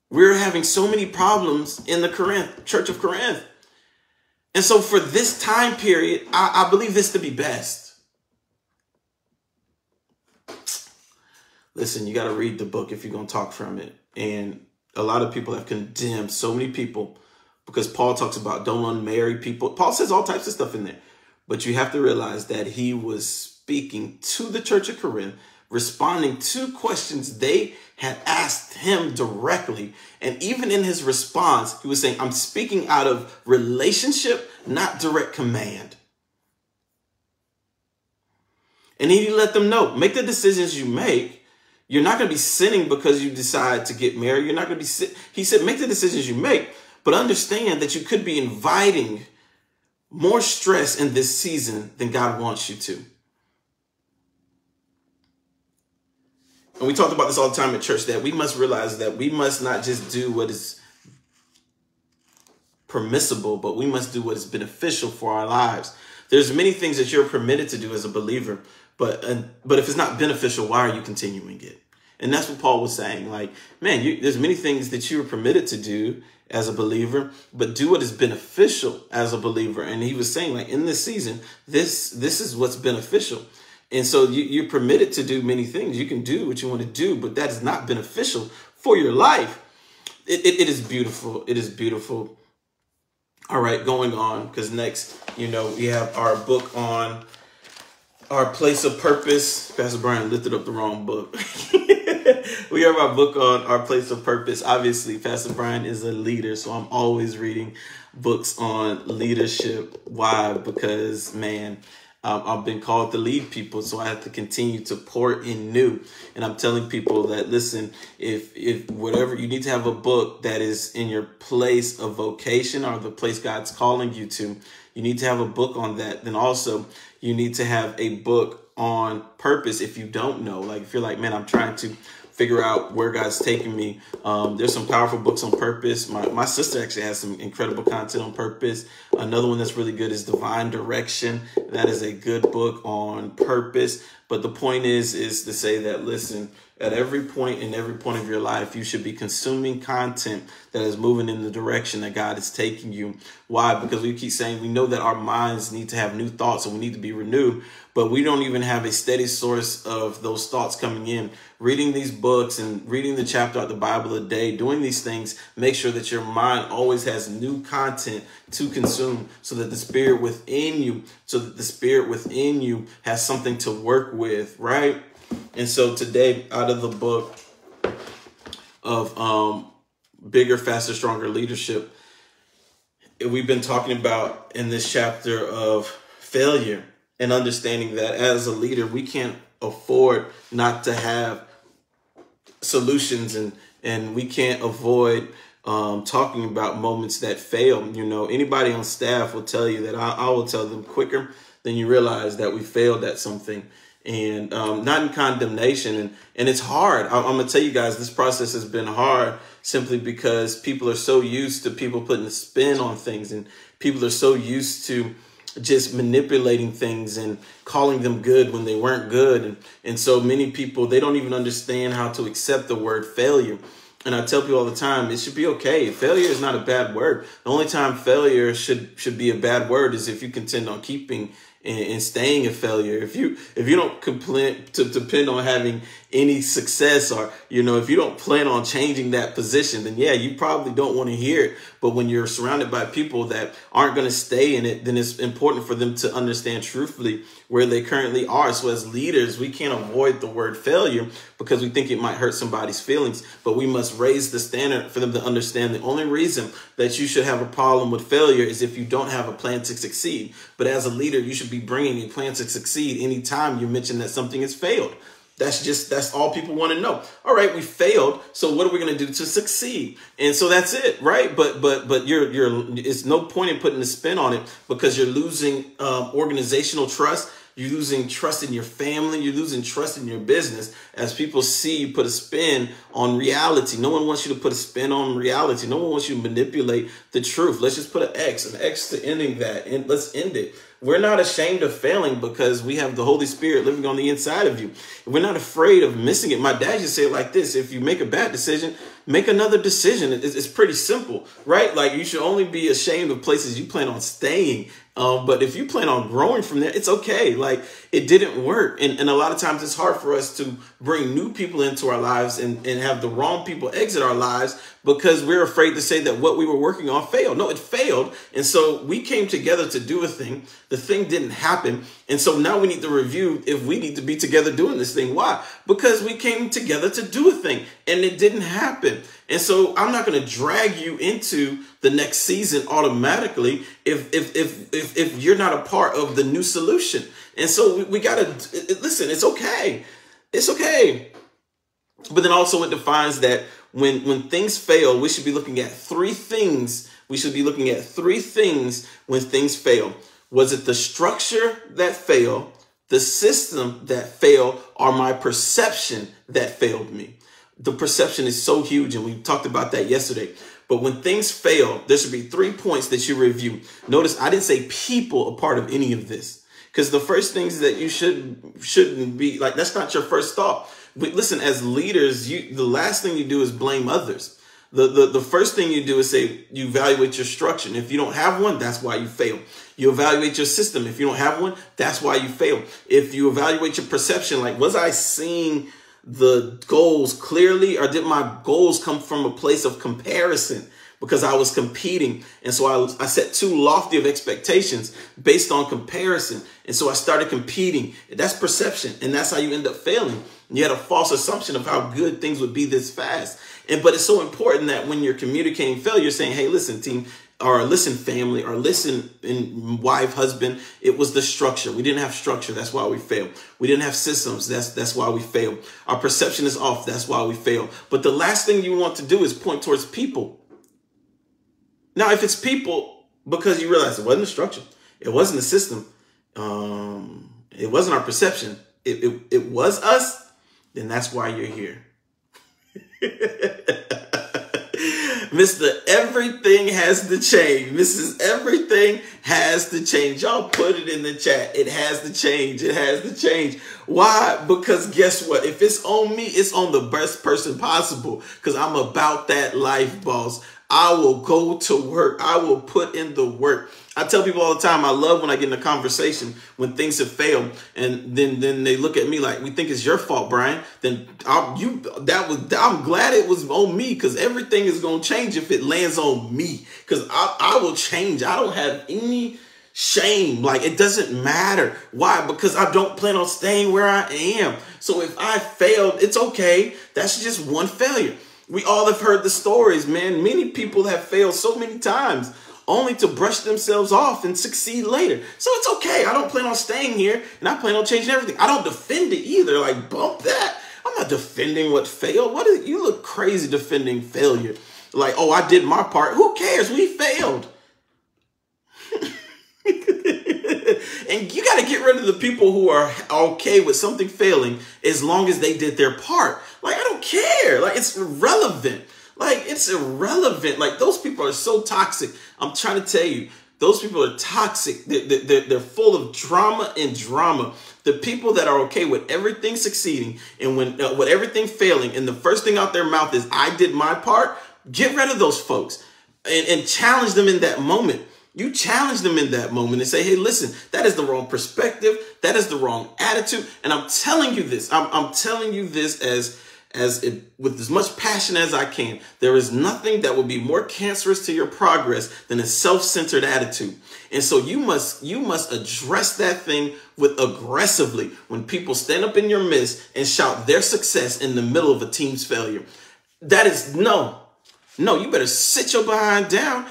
we're having so many problems in the Church of Corinth. And so for this time period, I believe this to be best. Listen, you got to read the book if you're going to talk from it. And a lot of people have condemned so many people because Paul talks about don't unmarry people. Paul says all types of stuff in there. But you have to realize that he was speaking to the Church of Corinth, responding to questions they had asked him directly. And even in his response, he was saying, I'm speaking out of relationship, not direct command. And he let them know, make the decisions you make. You're not going to be sinning because you decide to get married. You're not going to be, he said, make the decisions you make, but understand that you could be inviting more stress in this season than God wants you to. And we talked about this all the time at church, that we must realize that we must not just do what is permissible, but we must do what is beneficial for our lives. There's many things that you're permitted to do as a believer, but if it's not beneficial, why are you continuing it? And that's what Paul was saying. Like, man, there's many things that you are permitted to do as a believer, but do what is beneficial as a believer. And he was saying, like, in this season, this is what's beneficial. And so you're permitted to do many things. You can do what you want to do, but that is not beneficial for your life. It is beautiful. It is beautiful. All right, going on, because next, we have our book on our place of purpose. Pastor Brian lifted up the wrong book. We have our book on our place of purpose. Obviously, Pastor Brian is a leader, so I'm always reading books on leadership. Why? Because, man, I've been called to lead people, so I have to continue to pour in new. And I'm telling people that, listen, if whatever, you need to have a book that is in your place of vocation or the place God's calling you to. You need to have a book on that. Then also, you need to have a book on purpose. If you don't know, like if you're like, man, I'm trying to figure out where God's taking me. There's some powerful books on purpose. My sister actually has some incredible content on purpose. Another one that's really good is Divine Direction. That is a good book on purpose. But the point is to say that, listen, at every point in every point of your life, you should be consuming content that is moving in the direction that God is taking you. Why? Because we keep saying we know that our minds need to have new thoughts and we need to be renewed, but we don't even have a steady source of those thoughts coming in. Reading these books and reading the chapter of the Bible a day, doing these things, make sure that your mind always has new content to consume so that the spirit within you has something to work with, right? And so today, out of the book of Bigger, Faster, Stronger Leadership, we've been talking about in this chapter of failure and understanding that as a leader, we can't afford not to have solutions, and we can't avoid talking about moments that fail. Anybody on staff will tell you that I will tell them quicker than you realize that we failed at something. And not in condemnation. And it's hard. I'm going to tell you guys, this process has been hard simply because people are so used to people putting a spin on things, and people are so used to just manipulating things and calling them good when they weren't good. And so many people, they don't even understand how to accept the word failure. And I tell people all the time, it should be okay. Failure is not a bad word. The only time failure should be a bad word is if you intend on keeping and staying a failure. If you don't depend on having any success, or if you don't plan on changing that position, then yeah, you probably don't want to hear it. But when you're surrounded by people that aren't going to stay in it, then it's important for them to understand truthfully where they currently are. So as leaders, we can't avoid the word failure because we think it might hurt somebody's feelings, but we must raise the standard for them to understand the only reason that you should have a problem with failure is if you don't have a plan to succeed. But as a leader, you should be bringing a plan to succeed anytime you mention that something has failed. That's all people want to know. All right, we failed. So what are we going to do to succeed? And so that's it, right? But it's no point in putting a spin on it because you're losing organizational trust. You're losing trust in your family. You're losing trust in your business as people see you put a spin on reality. No one wants you to put a spin on reality. No one wants you to manipulate the truth. Let's just put an X to ending that, and let's end it. We're not ashamed of failing because we have the Holy Spirit living on the inside of you. We're not afraid of missing it. My dad used to say it like this: if you make a bad decision, make another decision. It's pretty simple, right? Like, you should only be ashamed of places you plan on staying. But if you plan on growing from there, it's okay. Like, it didn't work. And a lot of times it's hard for us to bring new people into our lives and have the wrong people exit our lives because we're afraid to say that what we were working on failed. No, it failed. And so we came together to do a thing. The thing didn't happen. And so now we need to review if we need to be together doing this thing. Why? Because we came together to do a thing and it didn't happen. And so I'm not going to drag you into the next season automatically if you're not a part of the new solution. And so we got to listen. It's okay. It's okay. But then also it defines that when things fail, we should be looking at three things. We should be looking at three things when things fail. Was it the structure that failed, the system that failed, or my perception that failed me? The perception is so huge, and we talked about that yesterday. But when things fail, there should be 3 points that you review. Notice I didn't say people a part of any of this, because the first things that you shouldn't be like, that's not your first thought. But listen, as leaders, the last thing you do is blame others. The first thing you do is say you evaluate your structure. And if you don't have one, that's why you fail. You evaluate your system. If you don't have one, that's why you fail. If you evaluate your perception, like, was I seeing the goals clearly, or did my goals come from a place of comparison? because I was competing. And so I set too lofty of expectations based on comparison. And so I started competing. That's perception. And that's how you end up failing. You had a false assumption of how good things would be this fast. But it's so important that when you're communicating failure, you're saying, hey, listen, team, or listen, family, or listen, wife, husband, it was the structure. We didn't have structure. That's why we failed. We didn't have systems. That's why we failed. Our perception is off. That's why we failed. But the last thing you want to do is point towards people. Now, if it's people, because you realize it wasn't the structure, it wasn't the system, it wasn't our perception, it was us, then that's why you're here. Mr. Everything has to change. Mrs. Everything has to change. Y'all put it in the chat. It has to change. It has to change. Why? Because guess what? If it's on me, it's on the best person possible, because I'm about that life, boss. I will go to work. I will put in the work. I tell people all the time, I love when I get in a conversation when things have failed, and then they look at me like, we think it's your fault, Brian. Then I'm glad it was on me, because everything is going to change if it lands on me, because I will change. I don't have any shame. Like, it doesn't matter. Why? Because I don't plan on staying where I am. So if I failed, it's okay. That's just one failure. We all have heard the stories, man. Many people have failed so many times only to brush themselves off and succeed later. So it's okay. I don't plan on staying here, and I plan on changing everything. I don't defend it either. Like, bump that. I'm not defending what failed. You look crazy defending failure. Like, oh, I did my part. Who cares? We failed. And you got to get rid of the people who are okay with something failing as long as they did their part. Like, I don't care. Like, it's irrelevant. Like, it's irrelevant. Like, those people are so toxic. I'm trying to tell you, those people are toxic. They're full of drama and drama. The people that are okay with everything succeeding and with everything failing, and the first thing out their mouth is, I did my part, get rid of those folks and challenge them in that moment. You challenge them in that moment and say, hey, listen, that is the wrong perspective. That is the wrong attitude. And I'm telling you this. I'm telling you this with as much passion as I can. There is nothing that will be more cancerous to your progress than a self-centered attitude. And so you must address that thing with aggressively when people stand up in your midst and shout their success in the middle of a team's failure. That is no, you better sit your behind down.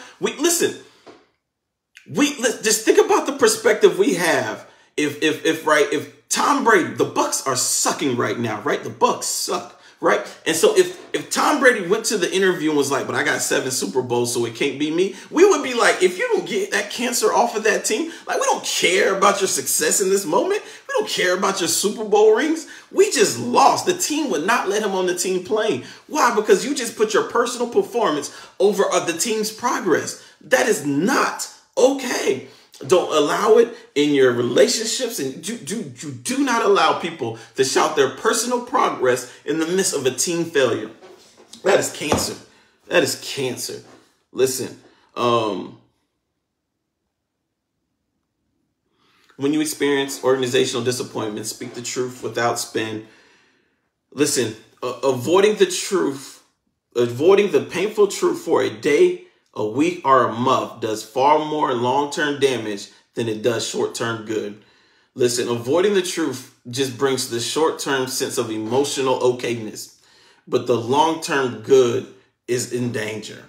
Just think about the perspective we have. If Tom Brady, the Bucs are sucking right now, right? The Bucs suck, right? And so if Tom Brady went to the interview and was like, but I got 7 Super Bowls, so it can't be me, we would be like, if you don't get that cancer off of that team, like, we don't care about your success in this moment. We don't care about your Super Bowl rings. We just lost. The team would not let him on the team playing. Why? Because you just put your personal performance over the team's progress. That is not okay. Don't allow it in your relationships, and you do not allow people to shout their personal progress in the midst of a team failure. That is cancer. That is cancer. Listen, when you experience organizational disappointment, speak the truth without spin. Listen, avoiding the painful truth for a day, a week, or a month does far more long-term damage than it does short-term good. Listen, avoiding the truth just brings the short-term sense of emotional okayness, but the long-term good is in danger.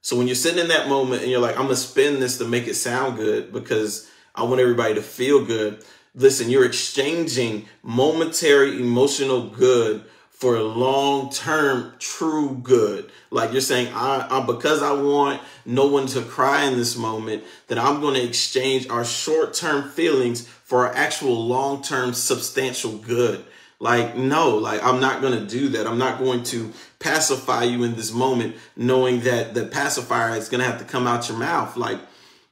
So when you're sitting in that moment and you're like, I'm going to spin this to make it sound good because I want everybody to feel good. Listen, you're exchanging momentary emotional good for a long-term true good. Like, you're saying, because I want no one to cry in this moment, that I'm going to exchange our short-term feelings for our actual long-term substantial good. Like, no, like, I'm not going to do that. I'm not going to pacify you in this moment, knowing that the pacifier is going to have to come out your mouth. Like,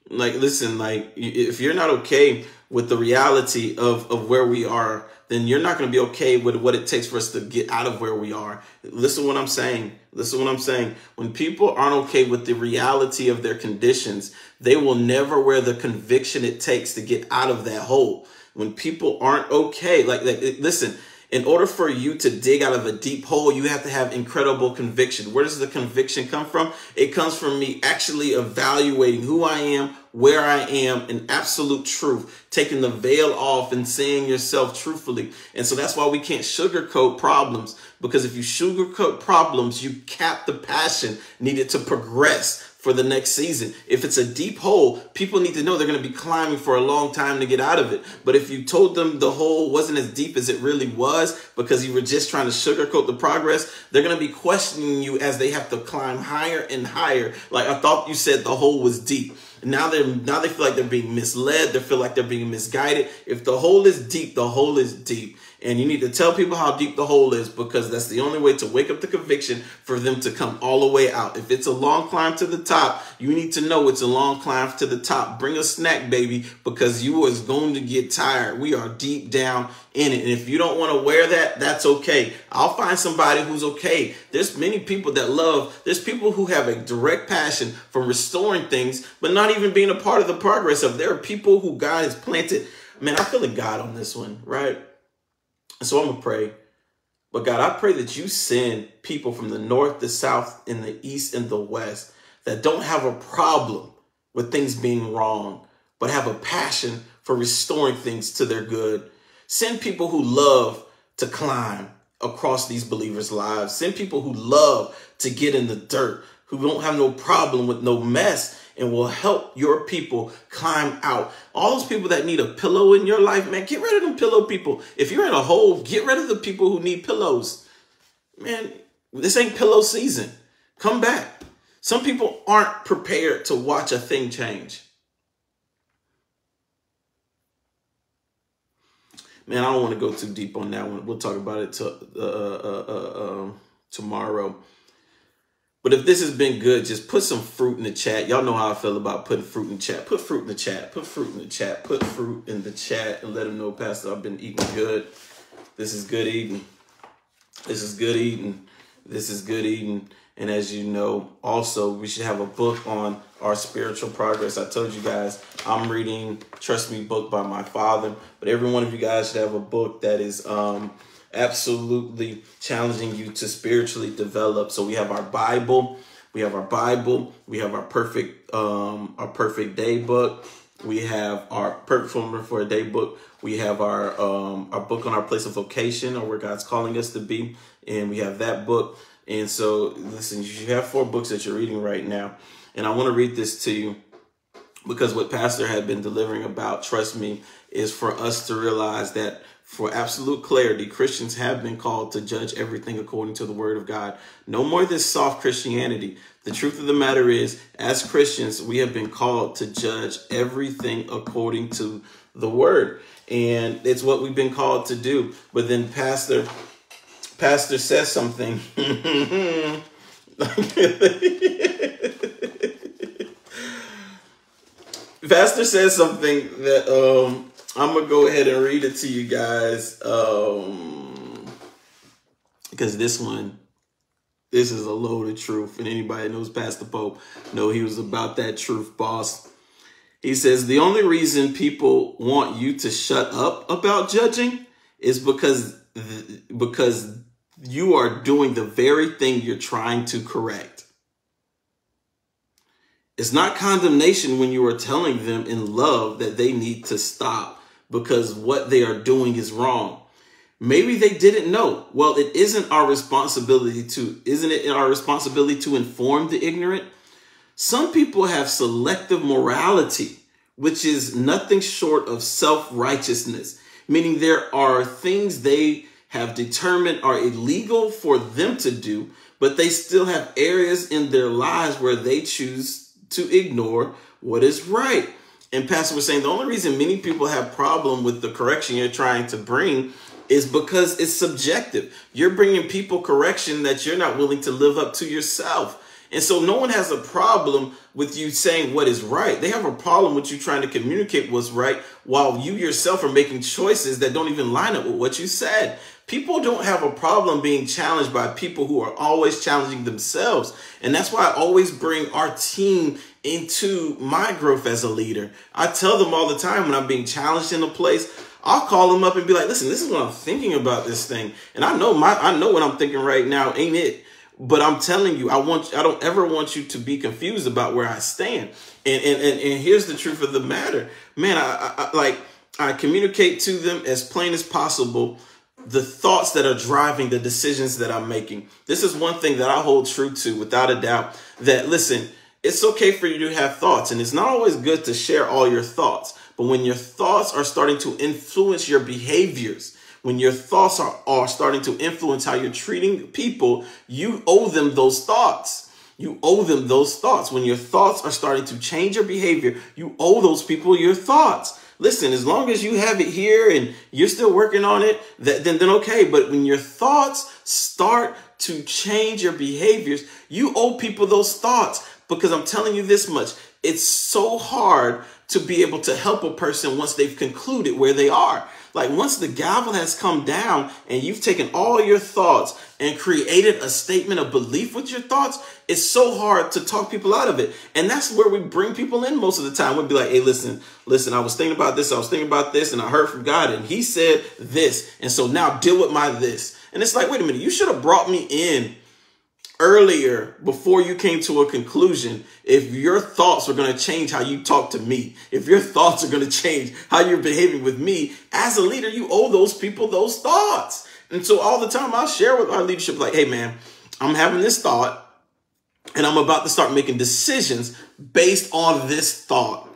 listen, like, if you're not okay with the reality of where we are, then you're not going to be okay with what it takes for us to get out of where we are. Listen to what I'm saying. Listen to what I'm saying. When people aren't okay with the reality of their conditions, they will never wear the conviction it takes to get out of that hole. When people aren't okay, listen, In order for you to dig out of a deep hole, you have to have incredible conviction. Where does the conviction come from? It comes from me actually evaluating who I am, where I am in absolute truth, taking the veil off and saying yourself truthfully. And so that's why we can't sugarcoat problems, because if you sugarcoat problems, you cap the passion needed to progress for the next season. If it's a deep hole, people need to know they're going to be climbing for a long time to get out of it. But if you told them the hole wasn't as deep as it really was because you were just trying to sugarcoat the progress, they're going to be questioning you as they have to climb higher and higher. Like, I thought you said the hole was deep. Now they feel like they're being misled. They feel like they're being misguided. If the hole is deep, the hole is deep. And you need to tell people how deep the hole is, because that's the only way to wake up the conviction for them to come all the way out. If it's a long climb to the top, you need to know it's a long climb to the top. Bring a snack, baby, because you is going to get tired. We are deep down in it. And if you don't want to wear that, that's okay. I'll find somebody who's okay. There's many people that there's people who have a direct passion for restoring things, but not even being a part of the progress of. There are people who God has planted. Man, I feel a God on this one, right? So I'm going to pray. But God, I pray that you send people from the north, the south, and the east, and the west that don't have a problem with things being wrong, but have a passion for restoring things to their good. Send people who love to climb across these believers' lives. Send people who love to get in the dirt, who don't have no problem with no mess, and will help your people climb out. All those people that need a pillow in your life, man, get rid of them pillow people. If you're in a hole, get rid of the people who need pillows. Man, this ain't pillow season. Come back. Some people aren't prepared to watch a thing change. Man, I don't want to go too deep on that one. We'll talk about it tomorrow. But if this has been good, just put some fruit in the chat. Y'all know how I feel about putting fruit in the chat. Put fruit in the chat. Put fruit in the chat. Put fruit in the chat and let them know, Pastor, I've been eating good. This is good eating. This is good eating. This is good eating. And as you know, also, we should have a book on our spiritual progress. I told you guys, I'm reading Trust Me book by my father. But every one of you guys should have a book that is absolutely challenging you to spiritually develop. So we have our Bible, we have our perfect day book, we have our perfect formula for a day book, we have our book on our place of vocation, or where God's calling us to be, and we have that book. And so listen, you have 4 books that you're reading right now, and I want to read this to you, because what Pastor had been delivering about Trust Me is for us to realize that for absolute clarity, Christians have been called to judge everything according to the word of God. No more this soft Christianity. The truth of the matter is, as Christians, we have been called to judge everything according to the word. And it's what we've been called to do. But then Pastor says something. Pastor says something that I'm going to go ahead and read it to you guys, because this is a load of truth, and anybody that knows Pastor Pope know he was about that truth, boss. He says, the only reason people want you to shut up about judging is because you are doing the very thing you're trying to correct. It's not condemnation when you are telling them in love that they need to stop because what they are doing is wrong. Maybe they didn't know. Well, isn't it our responsibility to inform the ignorant? Some people have selective morality, which is nothing short of self-righteousness, meaning there are things they have determined are illegal for them to do, but they still have areas in their lives where they choose to ignore what is right. And Pastor was saying the only reason many people have problem with the correction you're trying to bring is because it's subjective. You're bringing people correction that you're not willing to live up to yourself. And so no one has a problem with you saying what is right. They have a problem with you trying to communicate what's right while you yourself are making choices that don't even line up with what you said. People don't have a problem being challenged by people who are always challenging themselves. And that's why I always bring our team into my growth as a leader. I tell them all the time when I'm being challenged in a place, I'll call them up and be like, listen, this is what I'm thinking about this thing. And I know what I'm thinking right now, ain't it? But I'm telling you, I don't ever want you to be confused about where I stand. And here's the truth of the matter, man. I communicate to them as plain as possible the thoughts that are driving the decisions that I'm making. This is one thing that I hold true to without a doubt, that listen, it's okay for you to have thoughts, and it's not always good to share all your thoughts. But when your thoughts are starting to influence your behaviors, when your thoughts are starting to influence how you're treating people, you owe them those thoughts. You owe them those thoughts. When your thoughts are starting to change your behavior, you owe those people your thoughts. Listen, as long as you have it here and you're still working on it, then okay. But when your thoughts start to change your behaviors, you owe people those thoughts. Because I'm telling you this much, it's so hard to be able to help a person once they've concluded where they are. Like once the gavel has come down and you've taken all your thoughts and created a statement of belief with your thoughts, it's so hard to talk people out of it. And that's where we bring people in most of the time. We'll be like, hey, listen, I was thinking about this, and I heard from God, and he said this. And so now deal with my this. And it's like, wait a minute, you should have brought me in earlier before you came to a conclusion. If your thoughts are going to change how you talk to me, if your thoughts are going to change how you're behaving with me as a leader, you owe those people those thoughts. And so all the time I'll share with our leadership, like, hey man, I'm having this thought and I'm about to start making decisions based on this thought.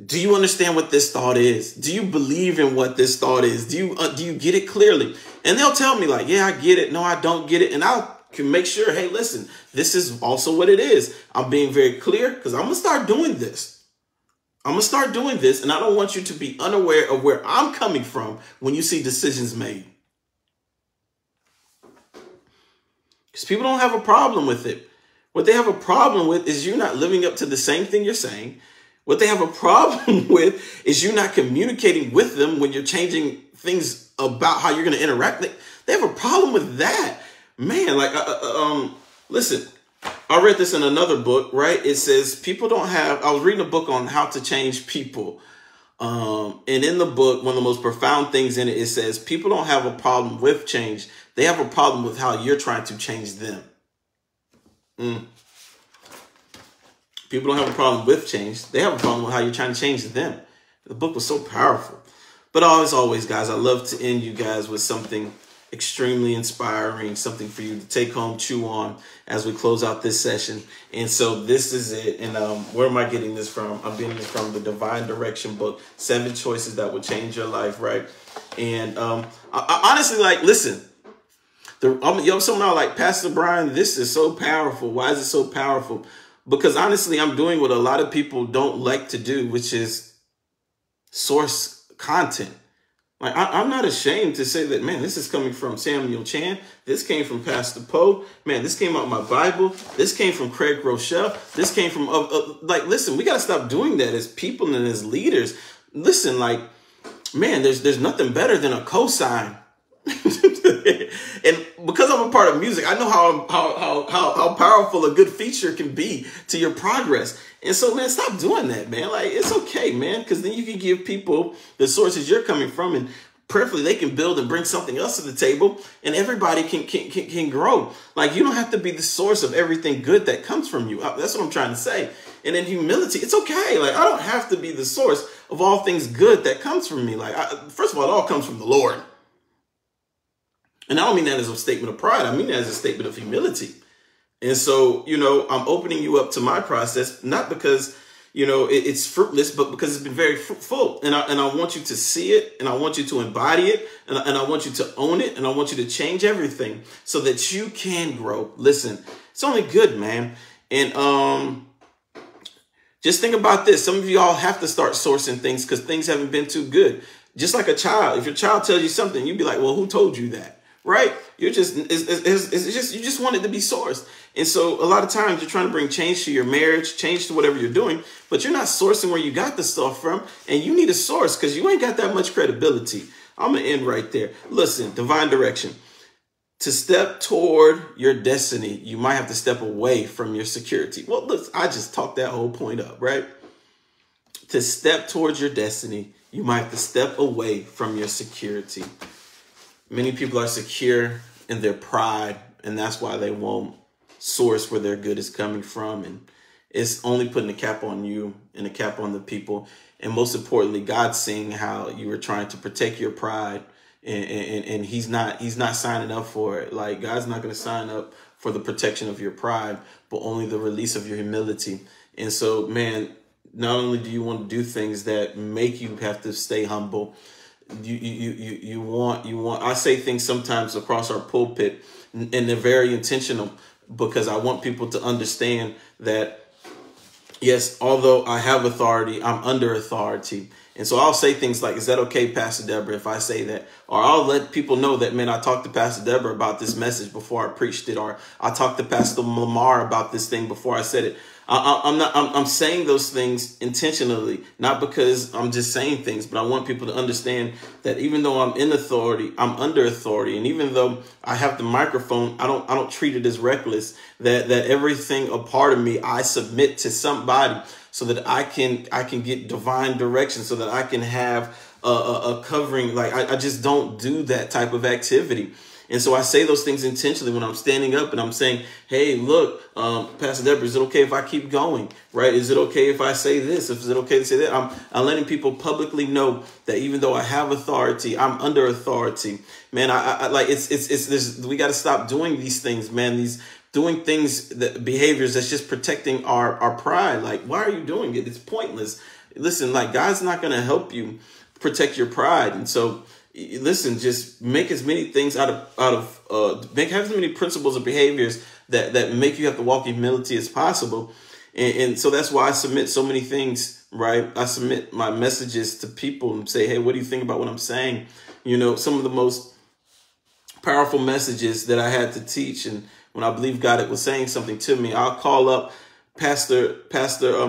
Do you understand what this thought is? Do you believe in what this thought is? Do you get it clearly? And they'll tell me like, yeah, I get it. No, I don't get it. And I can make sure, hey, listen, this is also what it is. I'm being very clear because I'm going to start doing this. I'm going to start doing this. And I don't want you to be unaware of where I'm coming from when you see decisions made. Because people don't have a problem with it. What they have a problem with is you not living up to the same thing you're saying. What they have a problem with is you not communicating with them when you're changing things about how you're going to interact. They have a problem with that. Man, like, listen, I read this in another book, right? It says I was reading a book on how to change people. And in the book, one of the most profound things in it, it says people don't have a problem with change. They have a problem with how you're trying to change them. People don't have a problem with change. They have a problem with how you're trying to change them. The book was so powerful. But as always, guys, I love to end you guys with something extremely inspiring, something for you to take home, chew on as we close out this session. And so this is it. And where am I getting this from? I'm getting this from the Divine Direction book, 7 Choices That Will Change Your Life, right? And I honestly, like, listen, some are like, Pastor Brian, this is so powerful. Why is it so powerful? Because honestly, I'm doing what a lot of people don't like to do, which is source content. Like, I'm not ashamed to say that, man, this is coming from Samuel Chan. This came from Pastor Poe. Man, this came out of my Bible. This came from Craig Rochelle. This came from, like, listen, we got to stop doing that as people and as leaders. Listen, like, man, there's nothing better than a cosign. And because I'm a part of music, I know how powerful a good feature can be to your progress. And so, man, stop doing that, man. Like, it's okay, man, because then you can give people the sources you're coming from, and prayerfully they can build and bring something else to the table, and everybody can grow. Like, you don't have to be the source of everything good that comes from you. That's what I'm trying to say. And in humility, it's okay. Like, I don't have to be the source of all things good that comes from me. Like, first of all, it all comes from the Lord. And I don't mean that as a statement of pride. I mean that as a statement of humility. And so, I'm opening you up to my process, not because, it's fruitless, but because it's been very fruitful. And I want you to see it, and I want you to embody it, and I want you to own it, and I want you to change everything so that you can grow. Listen, it's only good, man. And just think about this. Some of y'all have to start sourcing things because things haven't been too good. Just like a child. If your child tells you something, you'd be like, well, who told you that? Right? You just want it to be sourced. And so a lot of times you're trying to bring change to your marriage, change to whatever you're doing, but you're not sourcing where you got the stuff from. And you need a source because you ain't got that much credibility. I'm going to end right there. Listen, Divine Direction. To step toward your destiny, you might have to step away from your security. Well, look, I just talked that whole point up, right? To step towards your destiny, you might have to step away from your security. Many people are secure in their pride, and that's why they won't source where their good is coming from. And it's only putting a cap on you and a cap on the people. And most importantly, God's seeing how you were trying to protect your pride, and he's not signing up for it. Like, God's not going to sign up for the protection of your pride, but only the release of your humility. And so, man, not only do you want to do things that make you have to stay humble, you want, I say things sometimes across our pulpit, and they're very intentional, because I want people to understand that, yes, although I have authority, I'm under authority. And so I'll say things like, is that okay, Pastor Deborah, if I say that? Or I'll let people know that, man, I talked to Pastor Deborah about this message before I preached it. Or I talked to Pastor Lamar about this thing before I said it. I'm saying those things intentionally, not because I'm just saying things, but I want people to understand that even though I'm in authority, I'm under authority. And even though I have the microphone, I don't treat it as reckless, that everything a part of me, I submit to somebody so that I can get divine direction, so that I can have a covering. Like, I just don't do that type of activity. And so I say those things intentionally when I'm standing up and I'm saying, hey, look, Pastor Deborah, is it okay if I keep going? Right? Is it okay if I say this? Is it okay to say that? I'm letting people publicly know that even though I have authority, I'm under authority. Man, I like we got to stop doing these things, man. These doing things, behaviors that's just protecting our pride. Like, why are you doing it? It's pointless. Listen, like, God's not going to help you protect your pride. And so, listen, just make as many things have as many principles and behaviors that make you have to walk in humility as possible. And so that's why I submit so many things, right? I submit my messages to people and say, hey, what do you think about what I'm saying? You know, some of the most powerful messages that I had to teach, and when I believe God was saying something to me, I'll call up Pastor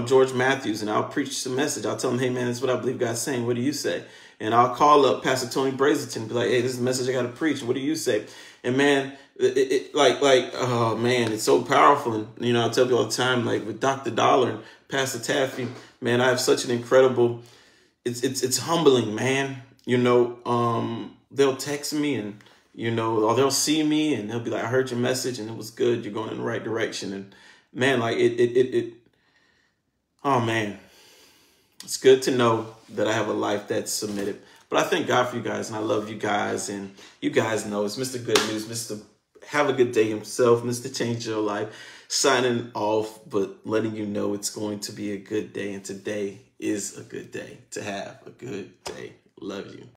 George Matthews, and I'll preach the message. I'll tell him, hey, man, that's what I believe God's saying. What do you say? And I'll call up Pastor Tony Brazelton and be like, hey, this is the message I got to preach. What do you say? And man, oh man, it's so powerful. And, you know, I tell people all the time, like with Dr. Dollar and Pastor Taffy, man, I have such an incredible, it's humbling, man. You know, they'll text me and, you know, or they'll see me and they'll be like, I heard your message and it was good. You're going in the right direction. And man, like oh man, it's good to know that I have a life that's submitted. But I thank God for you guys, and I love you guys. And you guys know it's Mr. Good News, Mr. Have a Good Day himself, Mr. Change Your Life, signing off, but letting you know it's going to be a good day. And today is a good day to have a good day. Love you.